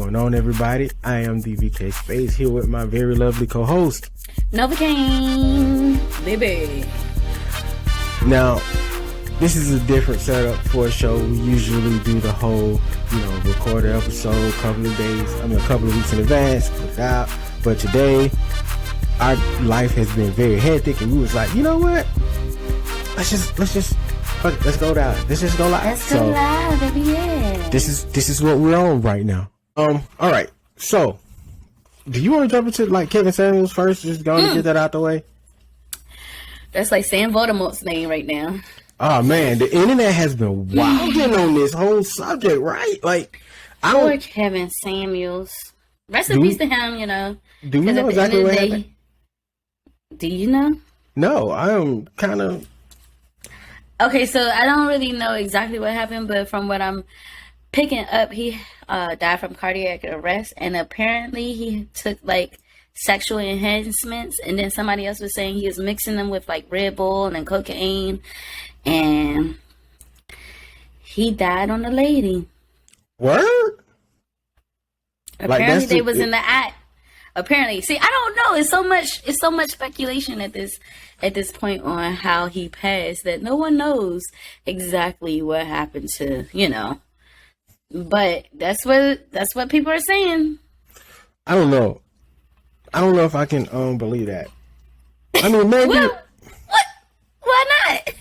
going on, everybody? I am the BK Spadez here with my very lovely co-host, Novacaine, baby. Now, this is a different setup for a show. We usually do the whole, record an episode a couple of weeks in advance, put it out. But today, our life has been very hectic, and we was like, you know what? Let's just go down. Let's just go live. Let's go live, baby. Yeah. This is what we're on right now. All right. So, do you want to jump into like Kevin Samuels first? Just go and get that out the way. That's like saying Voldemort's name right now. Oh man, the internet has been wilding on this whole subject, right? Like, Poor Kevin Samuels. Rest in peace to him, Do you know exactly what happened? Do you know? No, I am kind of. Okay, so I don't really know exactly what happened, but from what I'm picking up, he died from cardiac arrest, and apparently he took like sexual enhancements, and then somebody else was saying he was mixing them with like Red Bull and cocaine, and he died on the lady. Word? Apparently they was in the act. Apparently, see, I don't know. It's so much speculation at this point on how he passed that no one knows exactly what happened to, But that's what people are saying. I don't know. I don't know if I can believe that. I mean, maybe. What? Why not?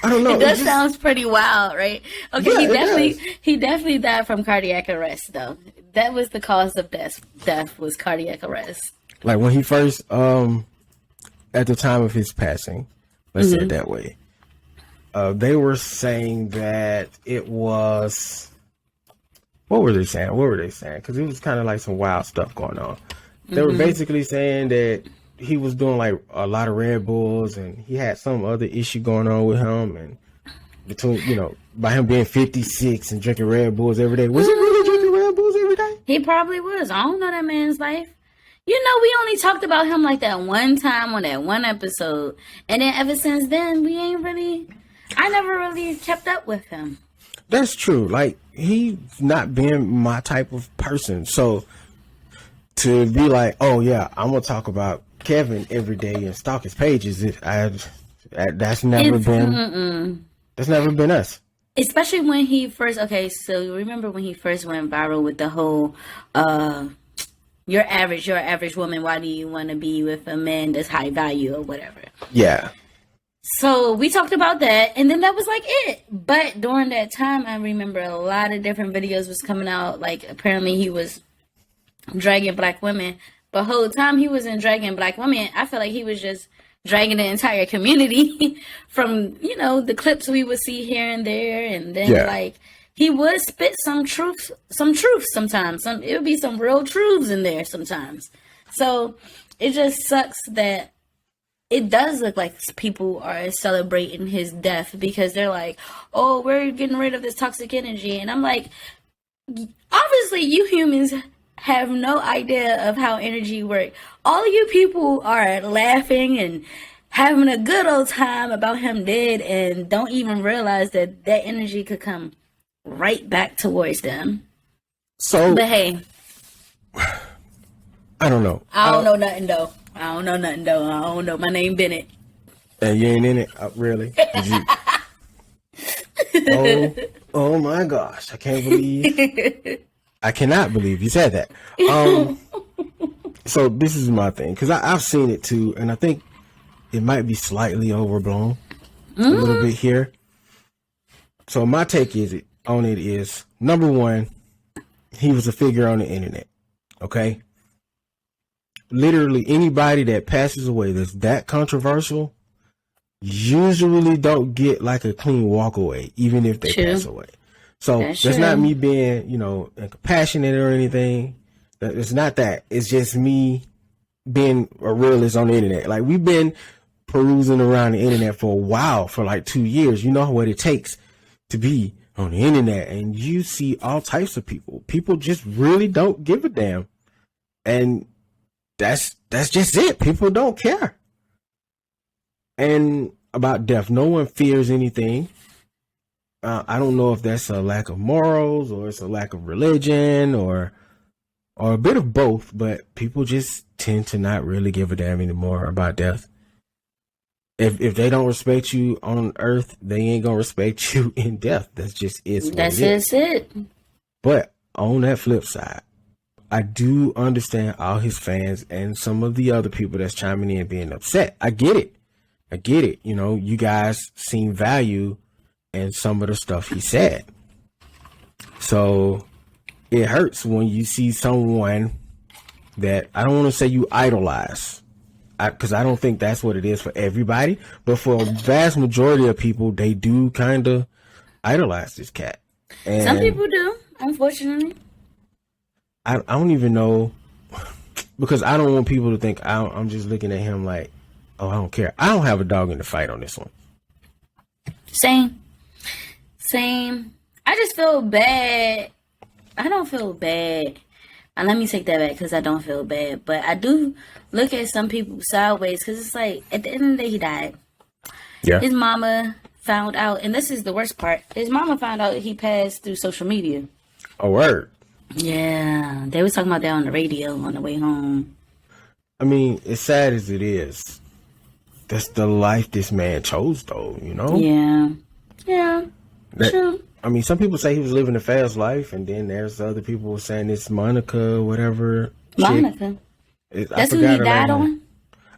I don't know. That sounds pretty wild, right? Okay, Yeah, he definitely died from cardiac arrest, though. That was the cause of death. Death was cardiac arrest. Like when he first, at the time of his passing, let's say it that way, they were saying that it was. What were they saying? Because it was kind of like some wild stuff going on. They were basically saying that he was doing like a lot of Red Bulls, and he had some other issue going on with him, and between by him being 56 and drinking Red Bulls every day. Was he really drinking Red Bulls every day? He probably was. I don't know that man's life. We only talked about him like that one time on that one episode, and then ever since then I never really kept up with him. That's true. Like, he's not been my type of person. So to be like, oh yeah, I'm gonna talk about Kevin every day and stalk his pages, that's never been us. Especially when he first. Okay, so remember when he first went viral with the whole you're average woman, why do you want to be with a man that's high value or whatever? Yeah. So we talked about that, and then that was like it. But during that time, I remember a lot of different videos was coming out. Like, apparently he was dragging black women. But the whole time he wasn't dragging black women, I feel like he was just dragging the entire community from, the clips we would see here and there. And then, like, he would spit some truth sometimes. It would be some real truths in there sometimes. So it just sucks that it does look like people are celebrating his death because they're like, oh, we're getting rid of this toxic energy. And I'm like, obviously you humans have no idea of how energy works. All you people are laughing and having a good old time about him dead and don't even realize that energy could come right back towards them. So, but hey, I don't know. I don't know nothing though. I don't know. My name Bennett. And you ain't in it, really? Oh my gosh! I cannot believe you said that. So this is my thing, because I've seen it too, and I think it might be slightly overblown a little bit here. So my take on it is, number one, he was a figure on the internet. Okay. Literally anybody that passes away that's that controversial usually don't get like a clean walk away, even if they pass away. So that's not me being, compassionate or anything. It's not that. It's just me being a realist on the internet. Like, we've been perusing around the internet for a while, for like 2 years. You know what it takes to be on the internet, and you see all types of people. People just really don't give a damn. And that's just it. People don't care. And about death, no one fears anything. I don't know if that's a lack of morals or it's a lack of religion or a bit of both, but people just tend to not really give a damn anymore about death. If they don't respect you on earth, they ain't gonna respect you in death. That's just it. But on that flip side, I do understand all his fans and some of the other people that's chiming in being upset. I get it. You know, you guys seen value in some of the stuff he said. So it hurts when you see someone that I don't want to say you idolize, because I don't think that's what it is for everybody, but for a vast majority of people, they do kind of idolize this cat. And some people do, unfortunately. I don't even know, because I don't want people to think I'm just looking at him like, oh, I don't care. I don't have a dog in the fight on this one. Same. I just feel bad. I don't feel bad. And let me take that back, because I don't feel bad. But I do look at some people sideways, because it's like, at the end of the day, he died. Yeah. His mama found out, and this is the worst part. His mama found out he passed through social media. A word. Yeah. They was talking about that on the radio on the way home. I mean, as sad as it is, that's the life this man chose, though, you know? Yeah. True. I mean, some people say he was living a fast life, and then there's other people saying it's Monica, whatever. Monica. That's who he died on?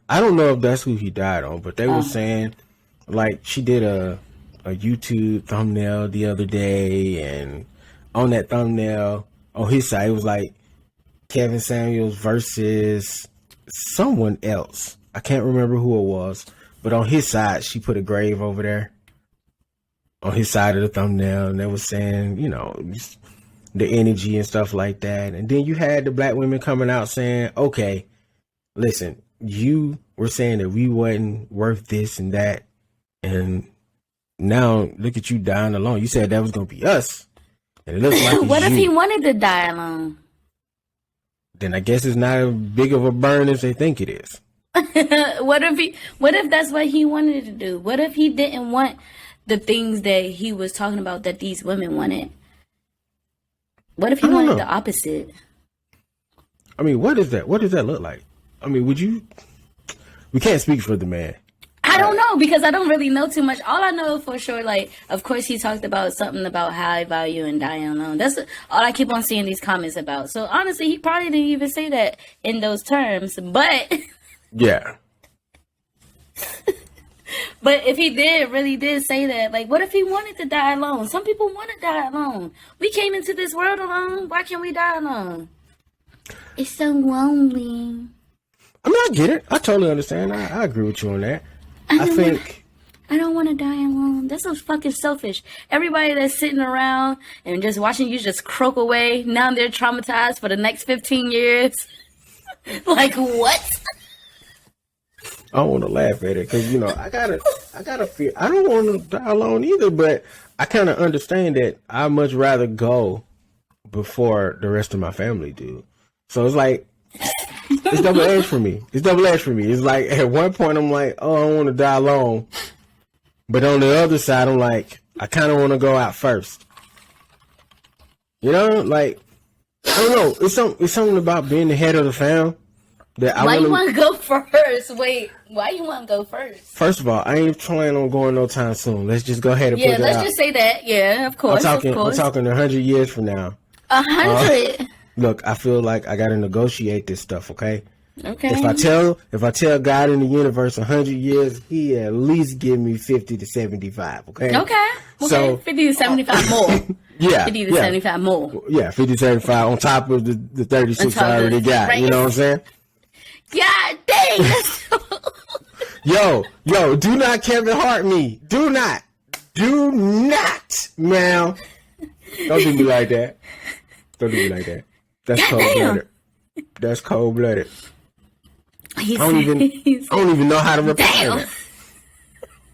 I don't know if that's who he died on, but they were saying, like, she did a YouTube thumbnail the other day, and on that thumbnail, on his side, it was like Kevin Samuels versus someone else. I can't remember who it was, but on his side, she put a grave over there on his side of the thumbnail, and they were saying, you know, the energy and stuff like that. And then you had the black women coming out saying, okay, listen, you were saying that we wasn't worth this and that, and now look at you dying alone. You said that was gonna be us, and it looks like what if he wanted to die alone? Then I guess it's not as big of a burn as they think it is. What if that's what he wanted to do? What if he didn't want the things that he was talking about that these women wanted? What if he wanted the opposite? I mean, what is that? What does that look like? I mean, we can't speak for the man. I don't know, because I don't really know too much. All I know for sure, like, of course, he talked about something about high value and dying alone. That's all I keep on seeing these comments about. So honestly, he probably didn't even say that in those terms, but yeah. But if he really did say that, like, what if he wanted to die alone? Some people want to die alone. We came into this world alone. Why can't we die alone? It's so lonely. I mean, I get it. I totally understand. I agree with you on that. I don't want to die alone. That's so fucking selfish. Everybody that's sitting around and just watching you just croak away, now they're traumatized for the next 15 years. Like, what? I don't want to laugh at it because, you know, I gotta feel. I don't want to die alone either, but I kind of understand that I much rather go before the rest of my family do. So it's like, it's double edged for me. It's like, at one point I'm like, oh, I don't want to die alone. But on the other side, I'm like, I kind of want to go out first. You know, like, I don't know. It's something about being the head of the fam. Why you want to go first? Wait, why you want to go first? First of all, I ain't planning on going no time soon. Let's just go ahead and put that out. Yeah, let's just say that. Yeah, of course. I'm talking 100 years from now. 100? Look, I feel like I got to negotiate this stuff, okay? Okay. If I tell God in the universe 100 years, he at least give me 50 to 75, okay? Okay. So 50 to 75 more. Yeah. 50 to 75 more. Yeah, 50 to 75 on top of the 36 I already got. Right. You know what I'm saying? God dang. Yo, do not Kevin Hart me. Do not, man. Don't do me like that. That's cold-blooded. That's cold-blooded. I don't even know how to reply to that.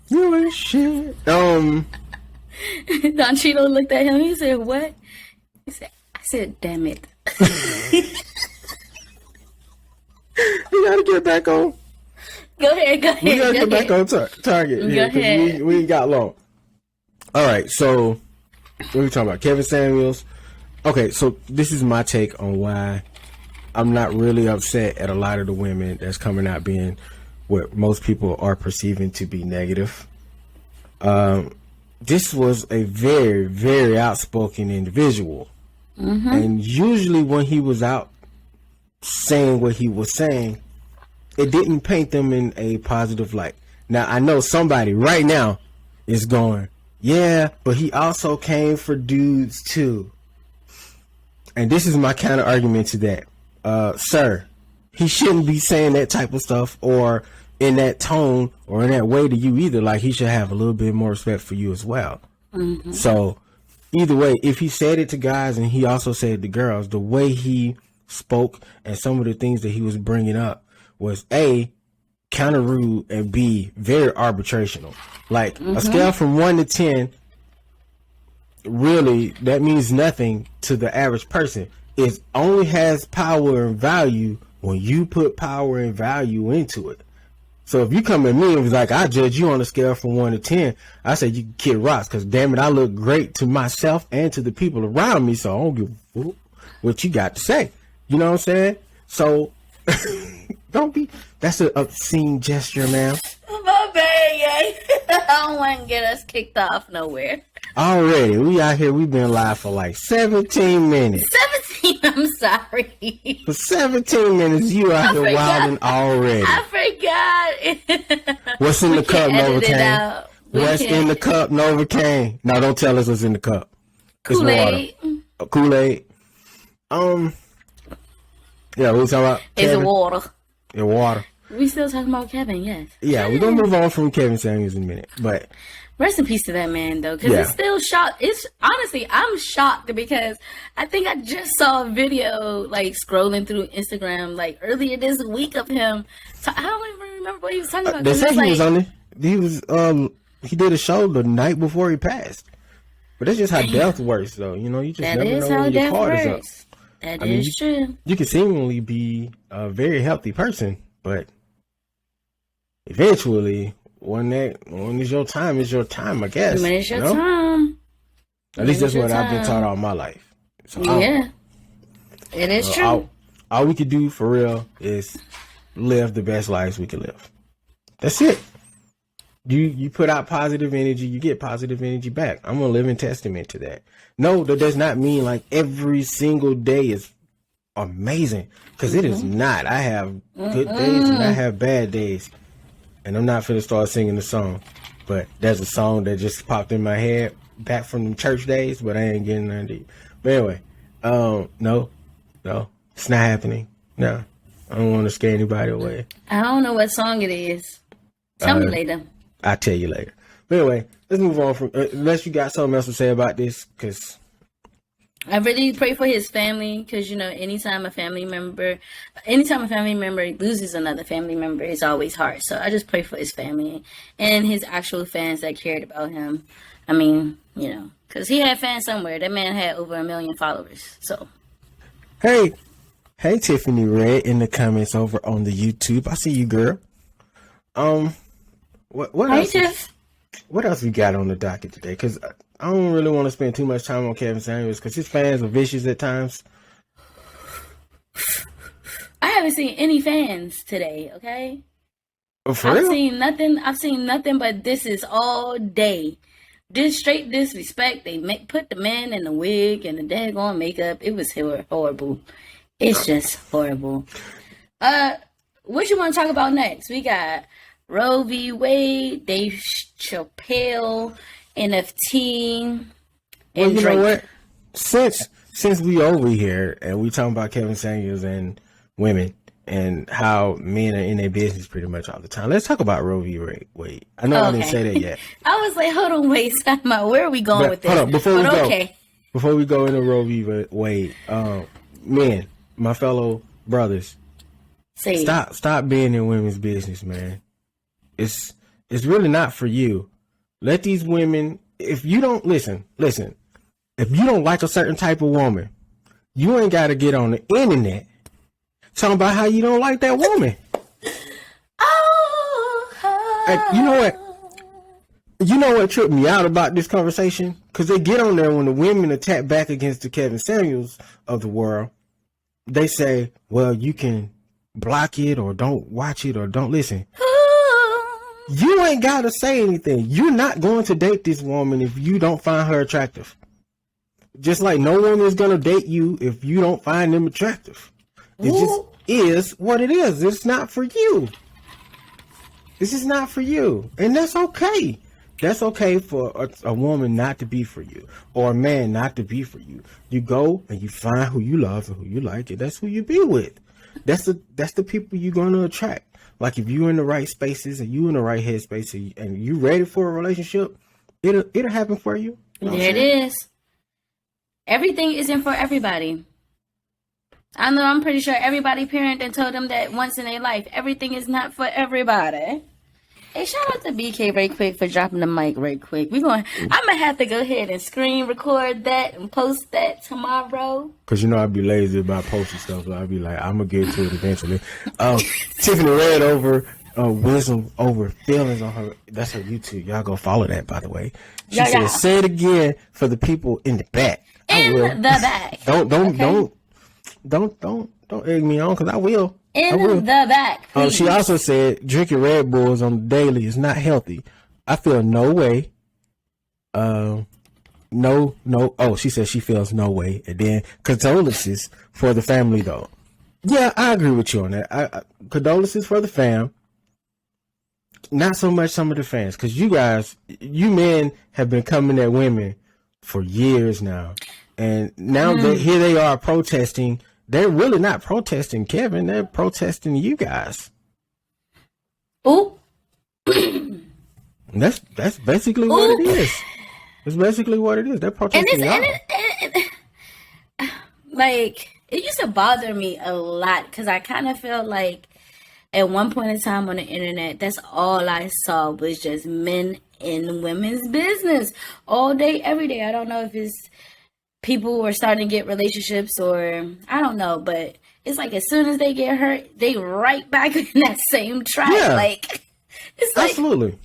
You ain't shit. Don Cheeto looked at him. He said, what? I said, damn it. You gotta get back on. Go ahead. We gotta get back on target. Go ahead. We ain't got long. All right, so What are we talking about? Kevin Samuels. Okay, so this is my take on why I'm not really upset at a lot of the women that's coming out being what most people are perceiving to be negative. This was a very, very outspoken individual. And usually when he was out saying what he was saying, it didn't paint them in a positive light. Now, I know somebody right now is going, yeah, but he also came for dudes too. And this is my counter argument to that. Sir, he shouldn't be saying that type of stuff or in that tone or in that way to you either. Like, he should have a little bit more respect for you as well. So either way, if he said it to guys and he also said it to girls, the way he spoke and some of the things that he was bringing up was A, kind of rude, and B, very arbitrational. Like, a scale from 1 to 10, really, that means nothing to the average person. It only has power and value when you put power and value into it. So if you come at me and was like, I judge you on a scale from 1 to 10, I say you can kid rocks, because damn it, I look great to myself and to the people around me, so I don't give a fuck what you got to say. You know what I'm saying? So don't be, that's an obscene gesture, ma'am. My bad, yeah. I don't want to get us kicked off nowhere. Already, we out here, we've been live for like 17 minutes. 17, I'm sorry. For 17 minutes, you out here wilding already. I forgot. What's in the cup, Novacaine? What's in the cup, Novacaine? No, don't tell us what's in the cup. Kool-Aid. Kool-Aid. Yeah, we talking about It's Kevin? water. It's water. We still talking about Kevin, yes. Yeah, we're gonna move on from Kevin Samuels in a minute, but rest in peace to that man, though, because it's still shocked. It's honestly, I'm shocked because I think I just saw a video like scrolling through Instagram like earlier this week of him. I don't even remember what he was talking about. They said he was on it. He was he did a show the night before he passed. But that's just how death works, though. You know, you just never know when your card is up. That is true. You can seemingly be a very healthy person, but eventually, when it's your time, it's your time, I guess. When it's your time. At least that's what I've been taught all my life. So yeah, it is true. All we could do for real is live the best lives we can live. That's it. You put out positive energy, you get positive energy back. I'm a living testament to that. No, that does not mean like every single day is amazing, because it is not. I have good days and I have bad days. And I'm not finna start singing the song, but there's a song that just popped in my head back from the church days, but I ain't getting none deep. But anyway, no, it's not happening. No, I don't want to scare anybody away. I don't know what song it is. Tell me later. I'll tell you later. But anyway, let's move on from, unless you got something else to say about this, because I really pray for his family, because, you know, anytime a family member loses another family member, it's always hard. So I just pray for his family and his actual fans that cared about him. I mean, you know, because he had fans somewhere. That man had over 1 million followers. So, hey Tiffany Red in the comments over on the YouTube. I see you, girl. What hey, else? Tiff. What else we got on the docket today? Because I don't really want to spend too much time on Kevin Samuels, because his fans are vicious at times. I haven't seen any fans today, okay? For real? I've seen nothing but this is all day. This straight disrespect. They put the man in the wig and the daggone makeup. It was horrible. It's just horrible. What you want to talk about next? We got Roe v. Wade, Dave Chappelle, NFT, Well, you Drake. know what? Since we over here and we talking about Kevin Samuels and women and how men are in their business pretty much all the time, let's talk about Roe v. Wade. I know I didn't say that yet. I was like, hold on, wait, time out. Where are we going with this? Hold on, before we go into Roe v. Wade, men, my fellow brothers, stop being in women's business, man. It's really not for you. Let these women, if you don't listen, if you don't like a certain type of woman, you ain't got to get on the internet talking about how you don't like that woman. And you know what? You know what tripped me out about this conversation? Because they get on there when the women attack back against the Kevin Samuels of the world. They say, well, you can block it or don't watch it or don't listen. You ain't got to say anything. You're not going to date this woman if you don't find her attractive. Just like no woman is going to date you if you don't find them attractive. It just is what it is. It's not for you. This is not for you. And that's okay. That's okay for a woman not to be for you or a man not to be for you. You go and you find who you love and who you like, and that's who you be with. That's the people you're going to attract. Like if you're in the right spaces and you in the right headspace and you ready for a relationship, it'll happen for you. You know there it is. Everything isn't for everybody. I know, I'm pretty sure everybody parent and told them that once in their life. Everything is not for everybody. Hey, shout out to BK right quick for dropping the mic right quick. I'm going to have to go ahead and screen record that and post that tomorrow. Because, you know, I'd be lazy about posting stuff. So I'd be like, I'm going to get to it eventually. Tiffany Red over Wisdom Over Feelings on her. That's her YouTube. Y'all go follow that, by the way. She said, say it again for the people in the back. In the back. Don't egg me on because I will. In the back. She also said drinking Red Bulls on the daily is not healthy. I feel no way. No. Oh, she said she feels no way. And then condolences for the family, though. Yeah, I agree with you on that. Condolences for the fam. Not so much some of the fans, because you men have been coming at women for years now. And now here they are protesting. They're really not protesting Kevin. They're protesting you guys. Ooh. That's basically what it is. That's basically what it is. They're protesting y'all. Like, it used to bother me a lot because I kind of felt like at one point in time on the internet, that's all I saw was just men in women's business all day, every day. I don't know if it's people were starting to get relationships or I don't know, but it's like as soon as they get hurt, they right back in that same track. Yeah, like, it's like, absolutely.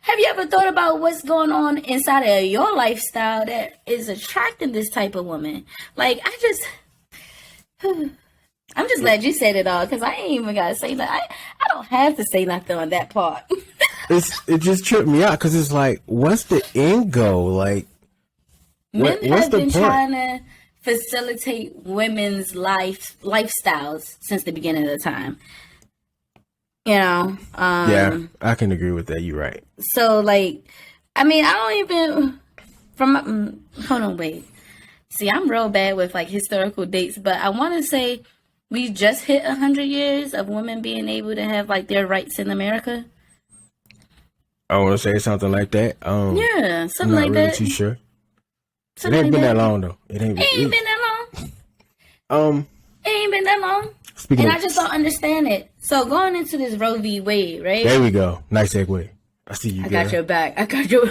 Have you ever thought about what's going on inside of your lifestyle that is attracting this type of woman? Like, I'm just glad you said it all because I ain't even gotta say that. I don't have to say nothing on that part. It just tripped me out because it's like, what's the end goal? Like, men have been trying to facilitate women's lifestyles since the beginning of the time. You know. Yeah, I can agree with that. You're right. So, like, I mean, I don't even hold on, wait. See, I'm real bad with like historical dates, but I want to say we just hit 100 years of women being able to have like their rights in America. I want to say something like that. Yeah, something I'm like not really that. too sure. Something it ain't like been that long though. It ain't been that long. It ain't been that long. I just don't understand it. So going into this Roe v. Wade, right? There we go. Nice segue. I see you. I got your back. I got your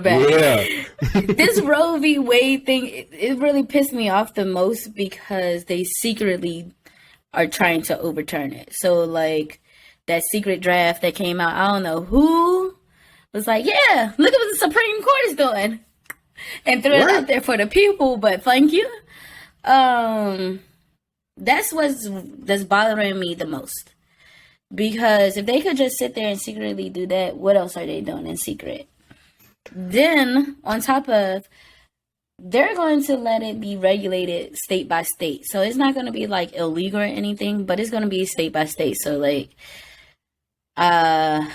back. Yeah. This Roe v. Wade thing, it really pissed me off the most because they secretly are trying to overturn it. So like that secret draft that came out, I don't know who was like, yeah, look at what the Supreme Court is doing, and threw it out there for the people. But thank you. That's bothering me the most. Because if they could just sit there and secretly do that, what else are they doing in secret? Then, on top of, they're going to let it be regulated state by state. So it's not going to be like illegal or anything, but it's going to be state by state. So like, I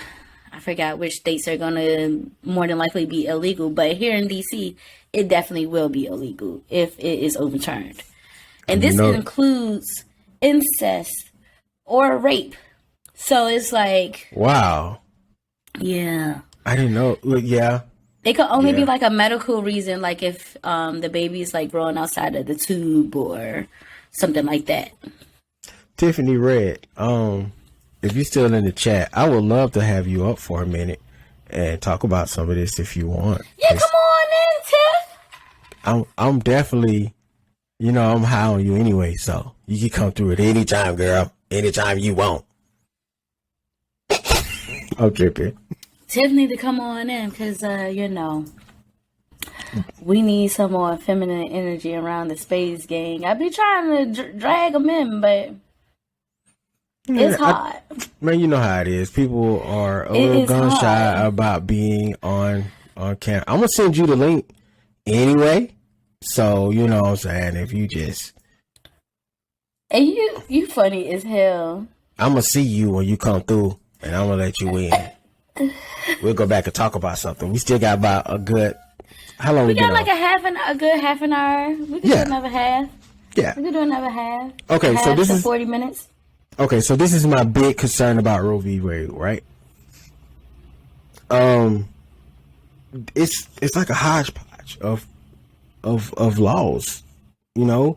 forgot which states are going to more than likely be illegal. But here in DC, it definitely will be illegal if it is overturned. And this includes incest or rape. So it's like, wow. Yeah. I didn't know. Yeah. It could only be like a medical reason, like if the baby's like growing outside of the tube or something like that. Tiffany Red, if you're still in the chat, I would love to have you up for a minute and talk about some of this if you want. Yeah, come on in, Tiff. I'm definitely, I'm high on you anyway, so you can come through at any time, girl. Anytime you want. Okay. Tiffany to come on in because, we need some more feminine energy around the Spades gang. I be trying to drag them in, but it's hard. Man, you know how it is. People are a little gun shy about being on camera. I'm gonna send you the link anyway. So you know what I'm saying. If you just and you funny as hell. I'm gonna see you when you come through, and I'm gonna let you in. We'll go back and talk about something. We still got about a good. How long we got? Like a good half an hour. We can do another half. Yeah, we can do another half. Okay, so this is 40 minutes. Okay, so this is my big concern about Roe v. Wade, right? It's like a hodgepodge of laws, you know.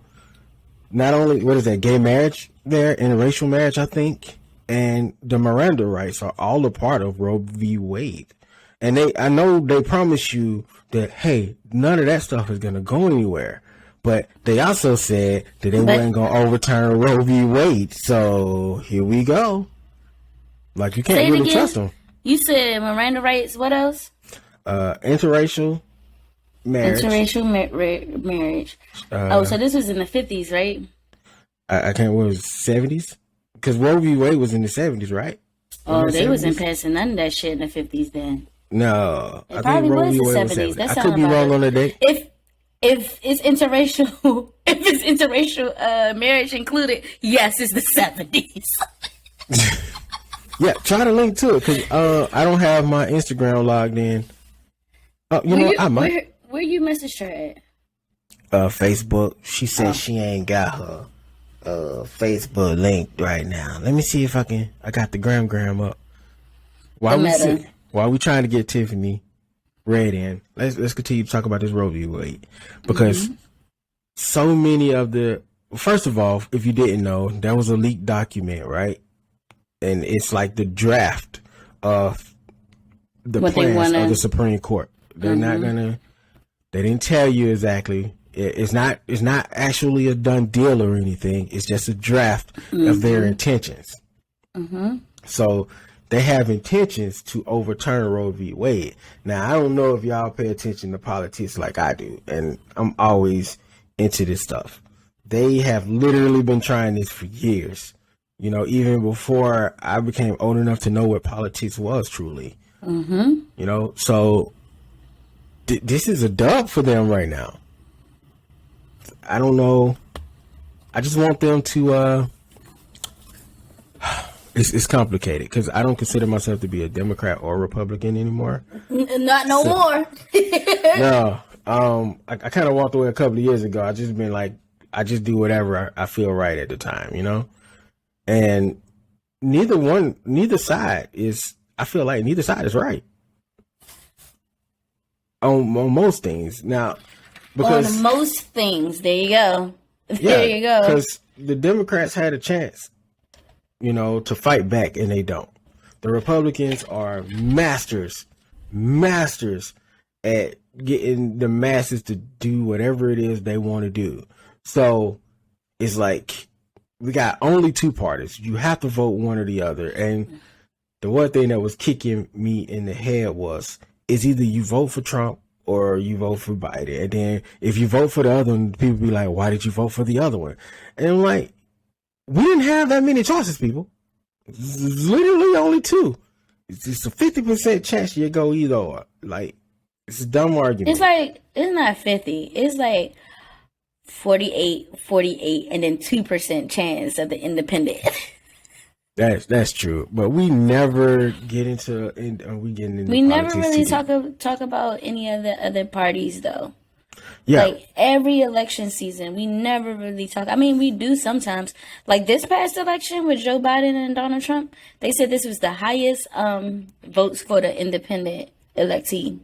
Not only what is that, gay marriage there, interracial marriage, I think, and the Miranda rights are all a part of Roe v. Wade. And I know they promise you that, hey, none of that stuff is gonna go anywhere. But they also said that they weren't going to overturn Roe v. Wade. So here we go. Like, you can't really trust them. You said Miranda rights. What else? Interracial marriage. Interracial marriage. So this was in the 50s, right? I can't, what was it, 70s? Because Roe v. Wade was in the 70s, right? Oh, they wasn't passing none of that shit in the 50s then. No. It probably was the 70s. I could be wrong on the date. If it's interracial, marriage included, yes, it's the 70s. Yeah, try to link to it because I don't have my Instagram logged in. I might. Where you messaged her at? Facebook. She said she ain't got her Facebook linked right now. Let me see if I can. I got the gram up. While we trying to get Tiffany read in, let's continue to talk about this Roe v. Wade because so many of the, first of all, if you didn't know, that was a leaked document, right? And it's like the draft of the plans of the Supreme Court. They're not gonna. They didn't tell you exactly. It's not actually a done deal or anything. It's just a draft of their intentions. So they have intentions to overturn Roe v. Wade. Now, I don't know if y'all pay attention to politics like I do, and I'm always into this stuff. They have literally been trying this for years. You know, even before I became old enough to know what politics was truly. You know, so this is a dub for them right now. I don't know. I just want them to It's complicated because I don't consider myself to be a Democrat or Republican anymore. Not no more. No. I kind of walked away a couple of years ago. I just been like, I just do whatever I feel right at the time, you know? And neither side is, I feel like neither side is right. On most things. Now, because. On most things. There you go. There you go. Because the Democrats had a chance, you know, to fight back, and they don't. The Republicans are masters at getting the masses to do whatever it is they want to do. So it's like we got only two parties. You have to vote one or the other. And the one thing that was kicking me in the head was, it's either you vote for Trump or you vote for Biden. And then if you vote for the other one, people be like, why did you vote for the other one? And I'm like, we didn't have that many choices, people. It's literally only two. It's just a 50% chance you go either or. Like, it's a dumb argument. It's like, it's not 50. It's like 48, and then 2% chance of the independent. That's true. But we never get into we never really talk about any of the other parties though. Yeah. Like every election season, we never really talk. I mean, we do sometimes. Like this past election with Joe Biden and Donald Trump, they said this was the highest votes for the independent electee.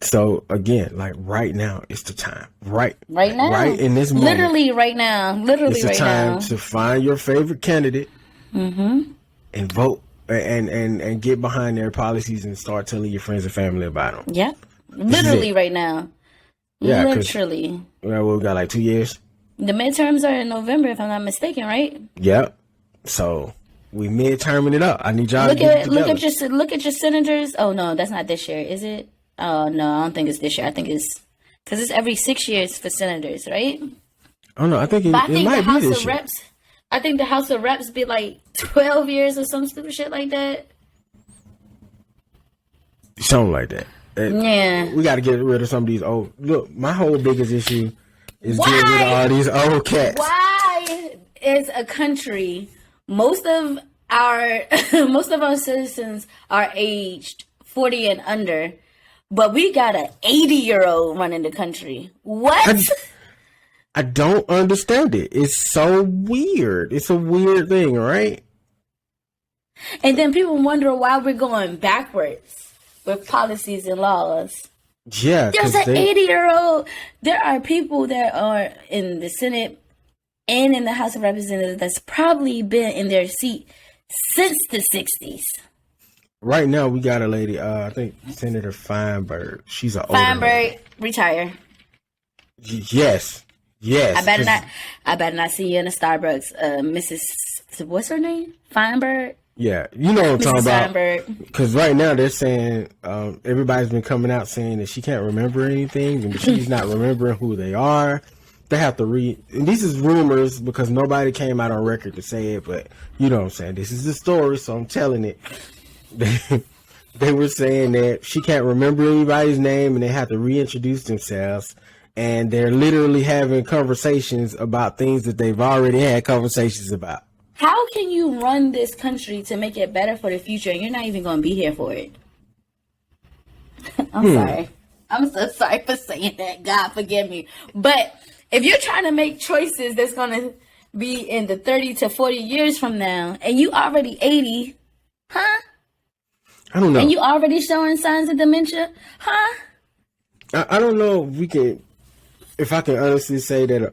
So again, like right now, it's the time. Right now. Right in this moment. Literally right now. Literally right now. It's the time to find your favorite candidate and vote and get behind their policies and start telling your friends and family about them. Yep. Literally right now. Yeah, literally. Well, we got like 2 years. The midterms are in November, if I'm not mistaken, right? Yep. So We midterming it up. I need y'all Look to get at it look at your senators. Oh no, that's not this year, is it? Oh no, I don't think it's this year. I think it's because it's every 6 years for senators, right? Oh no, I think But I it think the might be House this of year. Reps. I think the House of Reps be like 12 years or some stupid shit like that. Something like that. Yeah. We got to get rid of some of these old. Look, my whole biggest issue is Why? getting rid of all these old cats. Why is a country most of our citizens are aged 40 and under, but we got an 80-year-old running the country? What? I don't understand it. It's so weird. It's a weird thing, right? And then people wonder why we're going backwards with policies and laws. Yeah, There's an 80-year-old. There are people that are in the Senate and in the House of Representatives that's probably been in their seat since the 60s. Right now, we got a lady, I think Senator Feinberg. She's an older Feinberg, lady. retire. Yes. I better not see you in a Starbucks, Mrs. What's her name? Feinberg. Yeah, you know what I'm talking about. Feinberg. Because right now they're saying everybody's been coming out saying that she can't remember anything and she's not remembering who they are. They have to read. And these is rumors because nobody came out on record to say it, but you know what I'm saying. This is the story, so I'm telling it. They were saying that she can't remember anybody's name and they have to reintroduce themselves. And they're literally having conversations about things that they've already had conversations about. How can you run this country to make it better for the future and you're not even going to be here for it? I'm sorry. I'm so sorry for saying that. God forgive me. But if you're trying to make choices that's going to be in the 30 to 40 years from now and you already 80, huh? I don't know. And you already showing signs of dementia, huh? I don't know if I can honestly say that an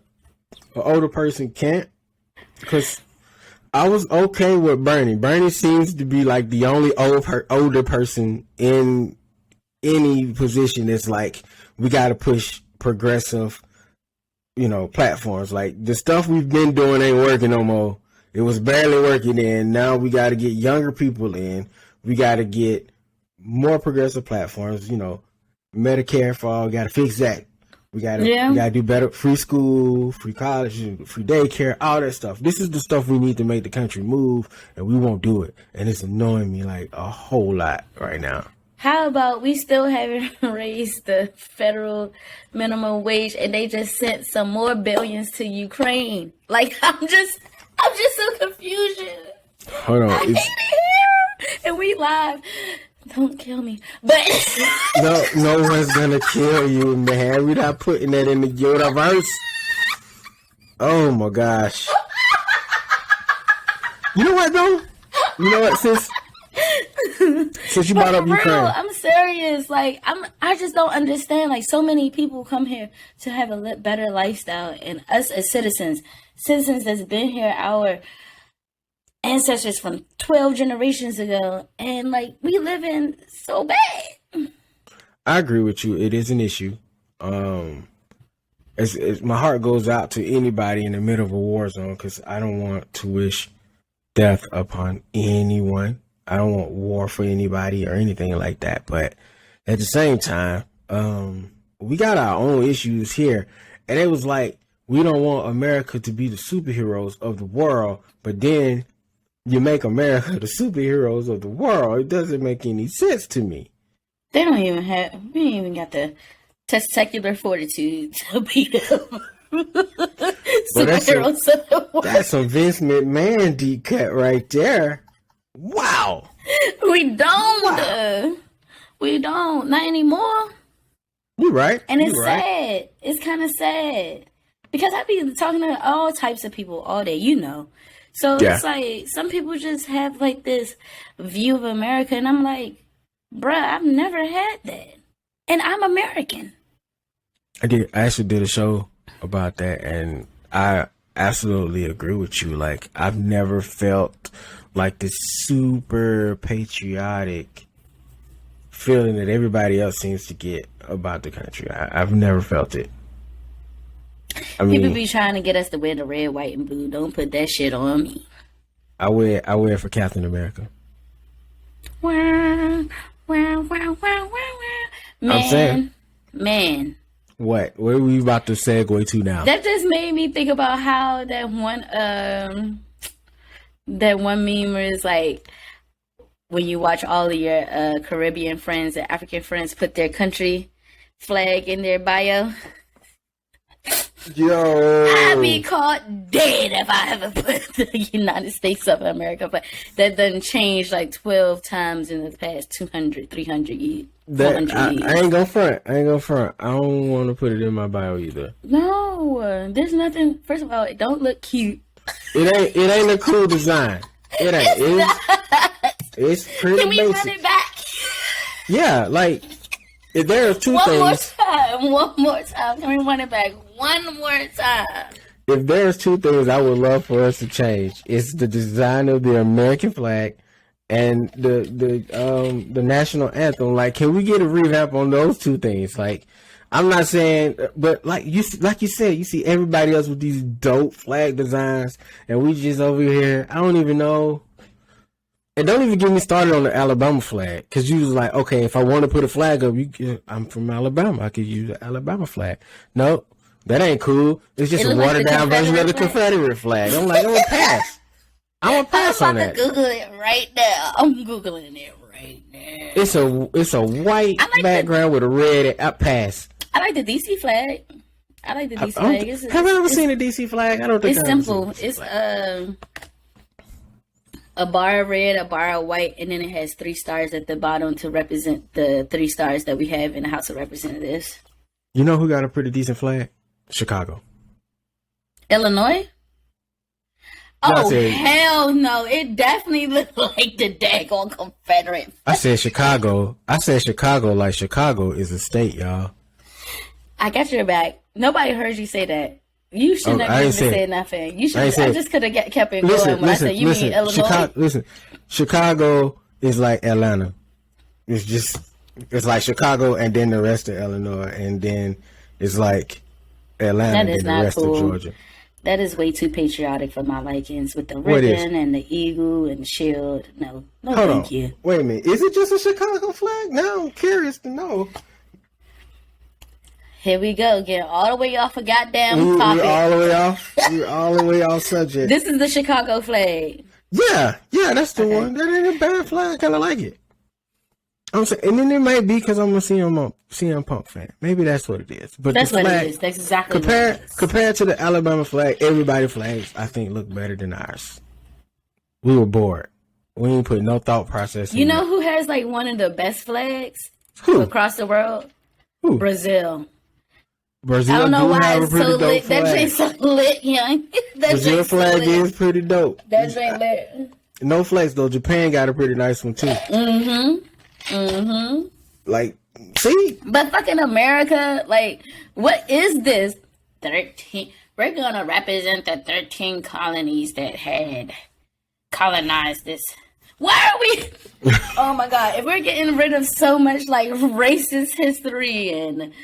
older person can't, because I was okay with Bernie. Bernie seems to be like the only older person in any position that's like, we got to push progressive, platforms. Like the stuff we've been doing ain't working no more. It was barely working then. Now we got to get younger people in. We got to get more progressive platforms, Medicare for all. Got to fix that. We gotta do better. Free school, free college, free daycare, all that stuff. This is the stuff we need to make the country move, and we won't do it. And it's annoying me like a whole lot right now. How about we still haven't raised the federal minimum wage, and they just sent some more billions to Ukraine? Like I'm just so confused. Hold on, I hate it here, and we live. Don't kill me. But no one's gonna kill you, man. We're not putting that in the universe. Oh my gosh. You know what though? You know what, since you brought up Ukraine. Real, I'm serious. Like I just don't understand. Like so many people come here to have a better lifestyle, and us as citizens that's been here our ancestors from 12 generations ago, and like we live in so bad. I agree with you. It is an issue. It's my heart goes out to anybody in the middle of a war zone because I don't want to wish death upon anyone. I don't want war for anybody or anything like that. But at the same time, we got our own issues here, and it was like we don't want America to be the superheroes of the world, but then you make America the superheroes of the world. It doesn't make any sense to me. We ain't even got the testicular fortitude to be the superheroes of the world. That's some Vince McMahon deep cut right there. Wow. We don't. We don't. Not anymore. You're right. And it's You're sad. right. It's kind of sad. Because I be talking to all types of people all day, So It's like some people just have like this view of America, and I'm like, bruh, I've never had that, and I'm American. I actually did a show about that, and I absolutely agree with you. Like I've never felt like this super patriotic feeling that everybody else seems to get about the country. I've never felt it. People be trying to get us to wear the red, white, and blue. Don't put that shit on me. I wear it for Captain America. Wow, wow, wow, wow, wow. I'm saying. Man. What? Where are we about to segue to now? That just made me think about how that one meme is like, when you watch all of your Caribbean friends and African friends put their country flag in their bio. Yo, I'd be caught dead if I ever put the United States of America. But that doesn't change like 12 times in the past 200, 300 years. I ain't gonna front. I don't want to put it in my bio either. No, there's nothing. First of all, it don't look cute. It ain't a cool design. It ain't. It's pretty Can we basic. run it back? Yeah, like if there are two things. One more time. Can we run it back one more time? If there's two things I would love for us to change, it's the design of the American flag and the national anthem. Like, can we get a revamp on those two things? Like, I'm not saying, but like you said, you see everybody else with these dope flag designs, and we just over here. I don't even know. And don't even get me started on the Alabama flag, because you was like, okay, if I want to put a flag up, I'm from Alabama, I could use the Alabama flag. No, that ain't cool. It's just a watered down version of the Confederate flag. I'm like, I'm gonna pass. I'm gonna pass on that. I'm about to Google it right now. I'm Googling it right now. It's a white background with a red. I pass. I like the DC flag. I like the DC flag. Have I ever seen a DC flag? I don't think it's simple. It's a bar of red, a bar of white, and then it has 3 stars at the bottom to represent the 3 stars that we have in the House of Representatives. You know who got a pretty decent flag? Chicago. Illinois? Oh, hell no. It definitely looked like the daggone Confederate. I said Chicago. Like Chicago is a state, y'all. I got your back. Nobody heard you say that. You shouldn't have even said nothing. You should. I just could have kept it going when I said you mean Illinois. Chicago is like Atlanta. It's like Chicago and then the rest of Illinois, and then it's like Atlanta and then the rest of Georgia. That is way too patriotic for my likings, with the ribbon and the eagle and the shield. No, thank you. Wait a minute. Is it just a Chicago flag? Now I'm curious to know. Here we go, getting all the way off a goddamn topic. We're all the way off. We're all the way off subject. This is the Chicago flag. Yeah, that's the one. That ain't a bad flag. I kind of like it. I'm saying, and then it might be because I'm a CM Punk fan. Maybe that's what it is. But that's what it is. That's exactly what it is. Compared to the Alabama flag, everybody's flags I think look better than ours. We were bored. We didn't put no thought process. You know who has like one of the best flags across the world? Who? Brazil. I don't know why it's so lit. That joint's so lit, young. Brazil flag is pretty dope. That joint lit. No flex though. Japan got a pretty nice one too. Like, see? But fucking America, like, what is this? 13. We're gonna represent the 13 colonies that had colonized this. Why are we? Oh my God! If we're getting rid of so much like racist history and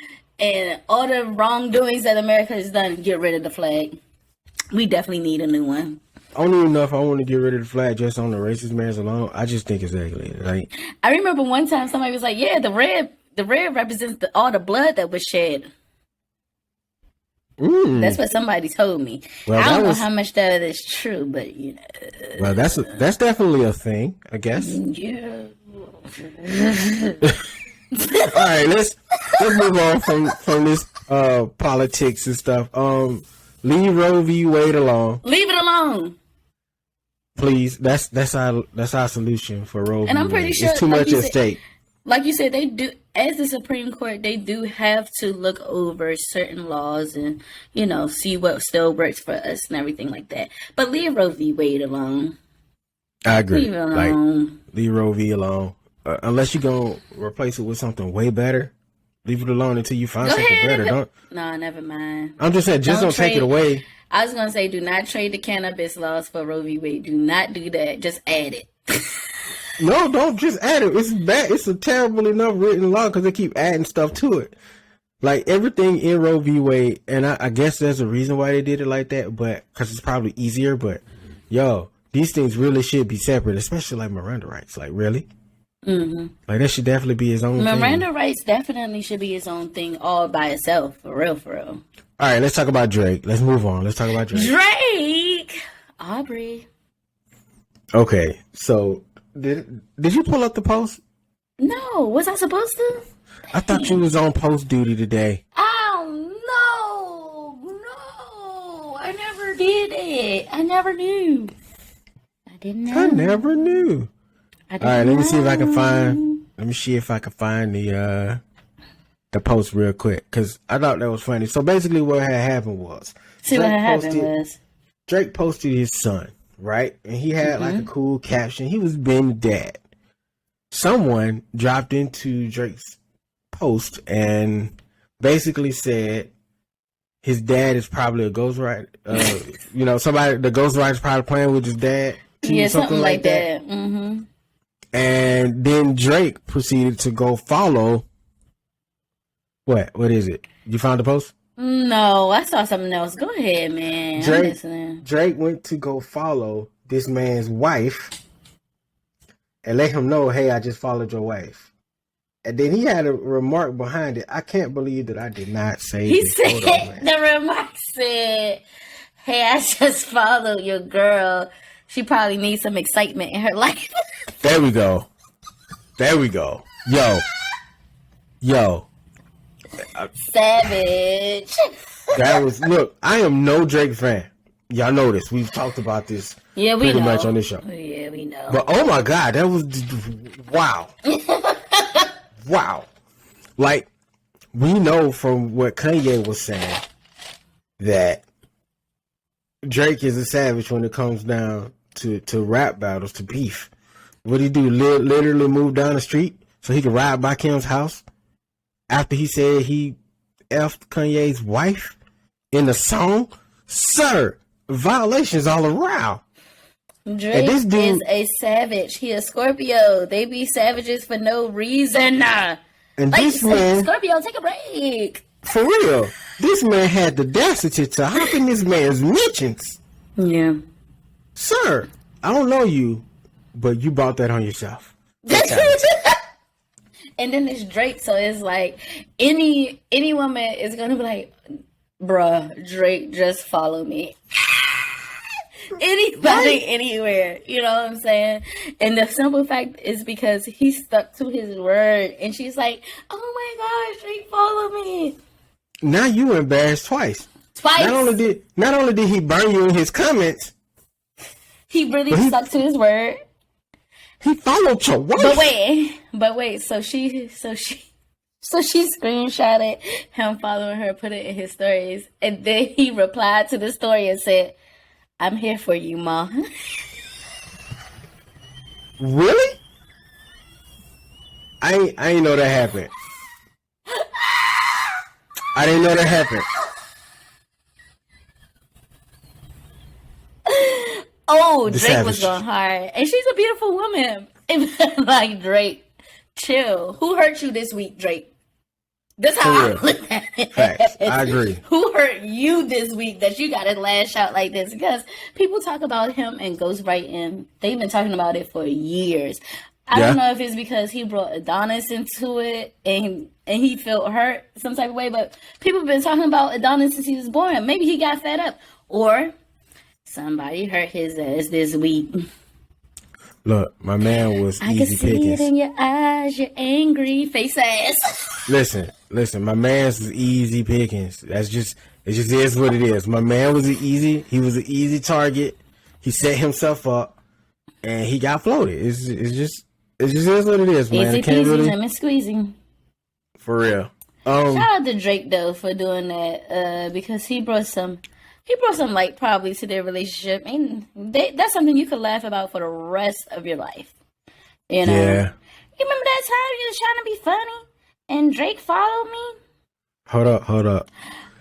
all the wrongdoings that America has done, get rid of the flag. We definitely need a new one. I don't even know if I want to get rid of the flag just on the racist merits alone. I just think it's ugly. Like, I remember one time somebody was like, "Yeah, the red represents all the blood that was shed." That's what somebody told me. Well, I don't know how much that is true, but you know. Well, that's definitely a thing, I guess. Yeah. All right, let's move on from this politics and stuff. Leave Roe v. Wade alone. Leave it alone, please. That's our solution for Roe v. Wade. And I'm pretty sure it's too much at stake. Like you said, they do, as the Supreme Court, they do have to look over certain laws and, you know, see what still works for us and everything like that. But leave Roe v. Wade alone. I agree. Leave it alone. Like, leave Roe v. alone. Unless you're going to replace it with something way better, leave it alone until you find something better. No, never mind. I'm just saying, don't take it away. I was going to say, do not trade the cannabis laws for Roe v. Wade. Do not do that. Just add it. No, don't just add it. It's bad. It's a terrible enough written law because they keep adding stuff to it. Like everything in Roe v. Wade, and I guess there's a reason why they did it like that, but because it's probably easier. But yo, these things really should be separate, especially like Miranda rights. Like, really? Mm-hmm. Like, that should definitely be his own thing. Miranda rights definitely should be his own thing all by itself. For real, for real. All right, let's talk about Drake. Let's move on. Let's talk about Drake. Drake! Aubrey. Okay, so did you pull up the post? No, was I supposed to? I thought you was on post duty today. Oh, no. I never did it. I never knew. I didn't know. I never knew. All right, let me see if I can find. Let me see if I can find the post real quick, because I thought that was funny. So basically, what had happened was Drake posted his son, right, and he had like a cool caption. He was being the dad. Someone dropped into Drake's post and basically said his dad is probably a ghostwriter. The ghostwriter's probably playing with his dad. Yeah, something like that. Mm-hmm. And then Drake proceeded to go follow. What is it? You found the post? No, I saw something else. Go ahead, man. Drake went to go follow this man's wife and let him know, hey, I just followed your wife. And then he had a remark behind it. I can't believe that I did not say he this. said, the remark said, hey, I just followed your girl. She probably needs some excitement in her life. There we go. Yo. Savage. Look, I am no Drake fan. Y'all know this. We've talked about this pretty much on this show. Yeah, we know. But oh my God, that was wow. Wow. Like, we know from what Kanye was saying that Drake is a savage when it comes down to rap battles, to beef. What he do? Literally move down the street so he could ride by Kim's house after he said he effed Kanye's wife in the song? Sir, violations all around. Drake is a savage. He a Scorpio. They be savages for no reason. And like, this man, Scorpio, take a break. For real. This man had the audacity to hop in this man's mentions. Yeah. Sir, I don't know you, but you brought that on yourself. And then it's Drake, so it's like any woman is gonna be like, bruh, Drake just follow me. Anybody, anywhere, you know what I'm saying? And the simple fact is because he stuck to his word, and she's like, oh my gosh, Drake follow me. Now you embarrassed twice. Not only did he burn you in his comments, he really stuck to his word. He followed your wife. But wait. So she screenshotted him following her, put it in his stories, and then he replied to the story and said, "I'm here for you, Ma." Really? I ain't know that happened. I didn't know that happened. Oh, Drake was going hard. And she's a beautiful woman. Like, Drake, chill. Who hurt you this week, Drake? That's how I look at it. Facts. I agree. Who hurt you this week that you got to lash out like this? Because people talk about him and ghostwriting. They've been talking about it for years. I don't know if it's because he brought Adonis into it and he felt hurt some type of way, but people have been talking about Adonis since he was born. Maybe he got fed up. Or somebody hurt his ass this week. Look, my man was easy pickings. I can see it in your eyes, your angry face ass. Listen, my man's was easy pickings. It just is what it is. My man was he was an easy target. He set himself up and he got floated. It just is what it is, man. Easy peasy, lemon squeezing. For real. Shout out to Drake though for doing that, because he brought some light probably to their relationship, and that's something you could laugh about for the rest of your life. You know? Yeah. You remember that time you was trying to be funny and Drake followed me? Hold up.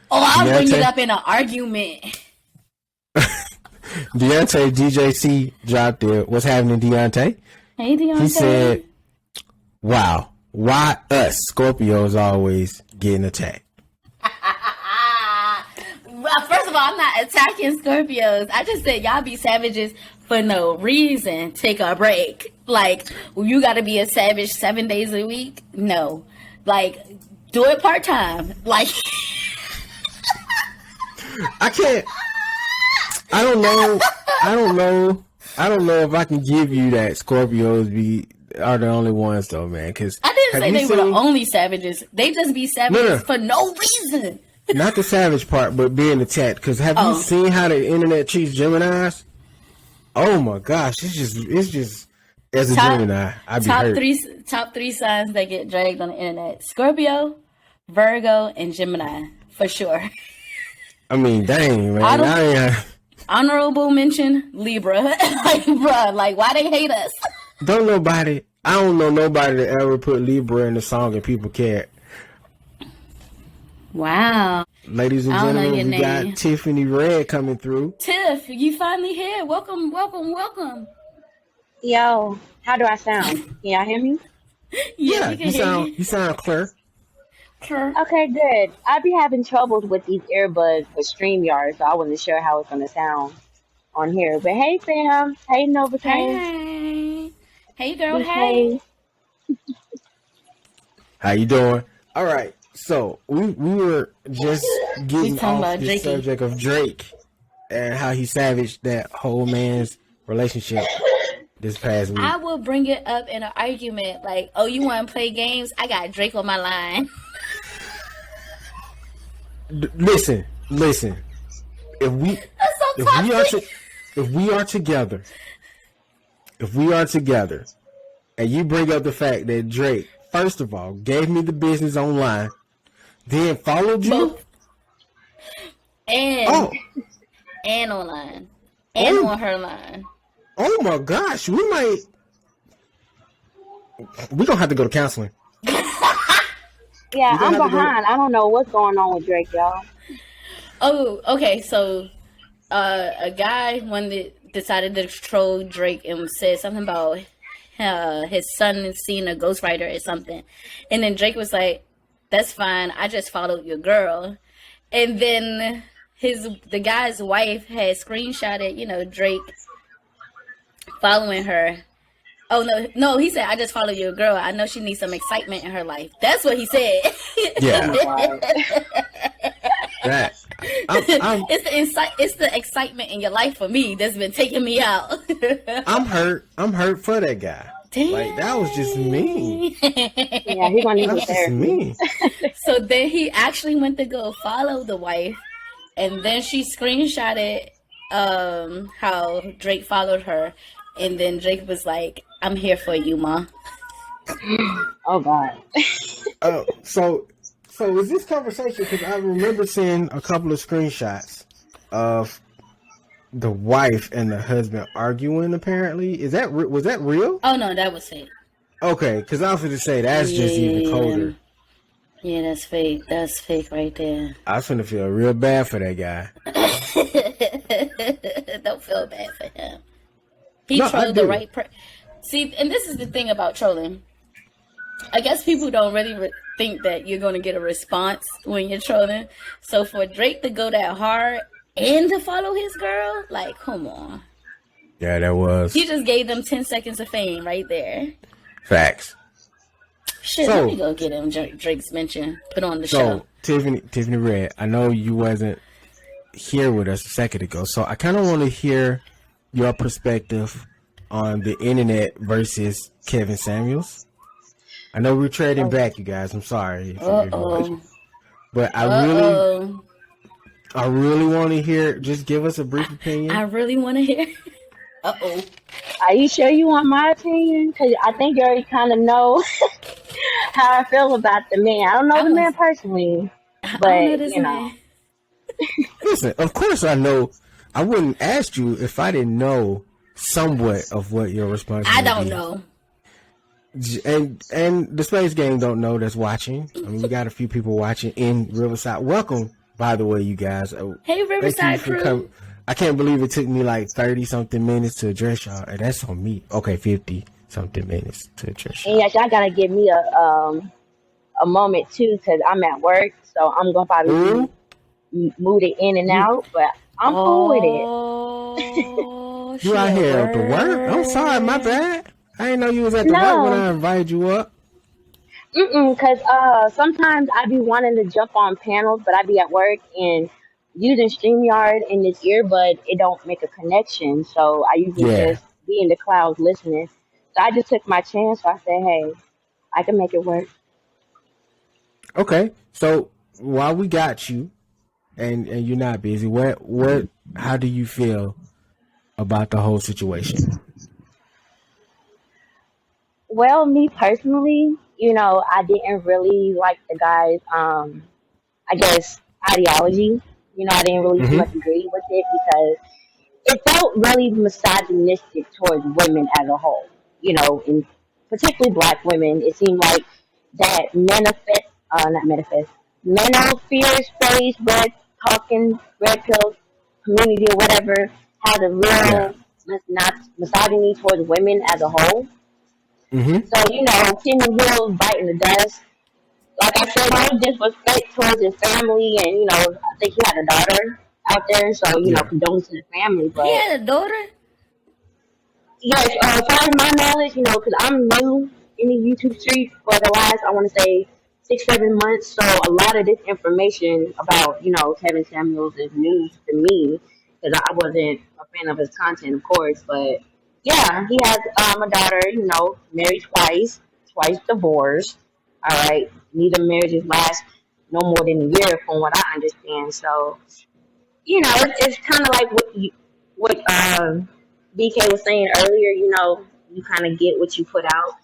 Oh, I'll bring it up in an argument. Deontay DJC dropped it. What's happening, Deontay? Hey, Deontay. He said, wow, why us Scorpios always getting attacked? First of all, I'm not attacking Scorpios. I just said y'all be savages for no reason. Take a break. Like, you got to be a savage 7 days a week. No, like, do it part time. Like, I can't. I don't know. I don't know if I can give you that Scorpios are the only ones though, man. Because I didn't say they were the only savages. They just be savages for no reason. Not the savage part, but being attacked. Because have you seen how the internet treats Geminis? Oh my gosh, it's just as a Gemini, I'd be hurt. Top three signs that get dragged on the internet: Scorpio, Virgo, and Gemini, for sure. I mean, dang, man. Honorable mention, Libra. Like, bruh, like, why they hate us? I don't know nobody that ever put Libra in the song and people cared. Wow. Ladies and gentlemen, we got Tiffany Red coming through. Tiff, you finally here. Welcome, welcome, welcome. Yo, how do I sound? Can y'all hear me? Yeah, you sound clear. Okay, good. I be having troubles with these earbuds for StreamYard, so I wasn't sure how it's gonna sound on here. But hey, fam. Hey, Novacaine. Hey, girl. Hey. How you doing? All right. So we were just getting off the subject of Drake and how he savaged that whole man's relationship this past week. I will bring it up in an argument like, "Oh, you want to play games? I got Drake on my line." Listen. If we are together, and you bring up the fact that Drake, first of all, gave me the business online, then followed you, and online, and on her line. Oh my gosh, we're gonna have to go to counseling. Yeah, I'm behind. I don't know what's going on with Drake, y'all. Oh, okay. So, a guy decided to troll Drake and said something about his son seeing a ghostwriter or something, and then Drake was like, "That's fine. I just followed your girl," and then the guy's wife had screenshotted, Drake following her. Oh, no, he said, "I just follow your girl. I know she needs some excitement in her life." That's what he said. Yeah. It's the excitement in your life for me that's been taking me out. I'm hurt for that guy. Damn. Like, that was just mean. Yeah, he's gonna need therapy. So then he actually went to go follow the wife, and then she screenshotted how Drake followed her. And then Drake was like, "I'm here for you, ma." Oh God. So is this conversation? Because I remember seeing a couple of screenshots of the wife and the husband arguing. Apparently, was that real? Oh no, that was fake. Okay, because I was going to say that's just even colder. Yeah, that's fake. That's fake right there. I was going to feel real bad for that guy. Don't feel bad for him. He trolled the right person. See, and this is the thing about trolling. I guess people don't really think that you're going to get a response when you're trolling. So for Drake to go that hard and to follow his girl, like, come on. Yeah, that was. He just gave them 10 seconds of fame right there. Facts. Shit, let me go get him Drake's mention. Put on the show. Tiffany Red, I know you wasn't here with us a second ago, so I kind of want to hear your perspective on the internet versus Kevin Samuels. I know we're trading back, you guys. I'm sorry. But I really want to hear. Just give us a brief opinion. I really want to hear. Are you sure you want my opinion? Because I think you already kind of know how I feel about the man. I don't know the man personally, but Listen, of course I know. I wouldn't ask you if I didn't know somewhat of what your response. I don't know. And the Space Gang don't know that's watching. I mean, we got a few people watching in Riverside. Welcome, by the way, you guys. Hey, Riverside crew. I can't believe it took me like 30-something minutes to address y'all. And that's on me. Okay, 50-something minutes to address y'all. And y'all gotta give me a moment too, because I'm at work, so I'm gonna probably move it in and out. But I'm cool with it. Oh, You out here at the work? I'm sorry, my bad. I didn't know you was at the work when I invited you up. Because sometimes I be wanting to jump on panels, but I be at work and using StreamYard and this earbud, it don't make a connection. So I usually Yeah. just be in the clouds listening. So I just took my chance. So I said, hey, I can make it work. Okay. So while we got you and you're not busy, how do you feel about the whole situation? Well, me personally, I didn't really like the guy's, I guess, ideology. I didn't really too Mm-hmm. much agree with it because it felt really misogynistic towards women as a whole. And particularly black women. It seemed like that not manifest, manosphere space, talking, red pill community or whatever has a Yeah. real not misogyny towards women as a whole. Mm-hmm. So, King of Hills biting the dust. Like I said, no disrespect towards his family, and I think he had a daughter out there, so Yeah. condolences to the family. He But had a daughter. yes, as far as my knowledge, because I'm new in the YouTube streets for the last, I want to say, 6-7 months, so a lot of this information about Kevin Samuels is news to me because I wasn't a fan of his content, of course. But yeah, he has a daughter, married twice divorced. All right, neither marriages last no more than a year, from what I understand. So it's kind of like what BK was saying earlier. You kind of get what you put out,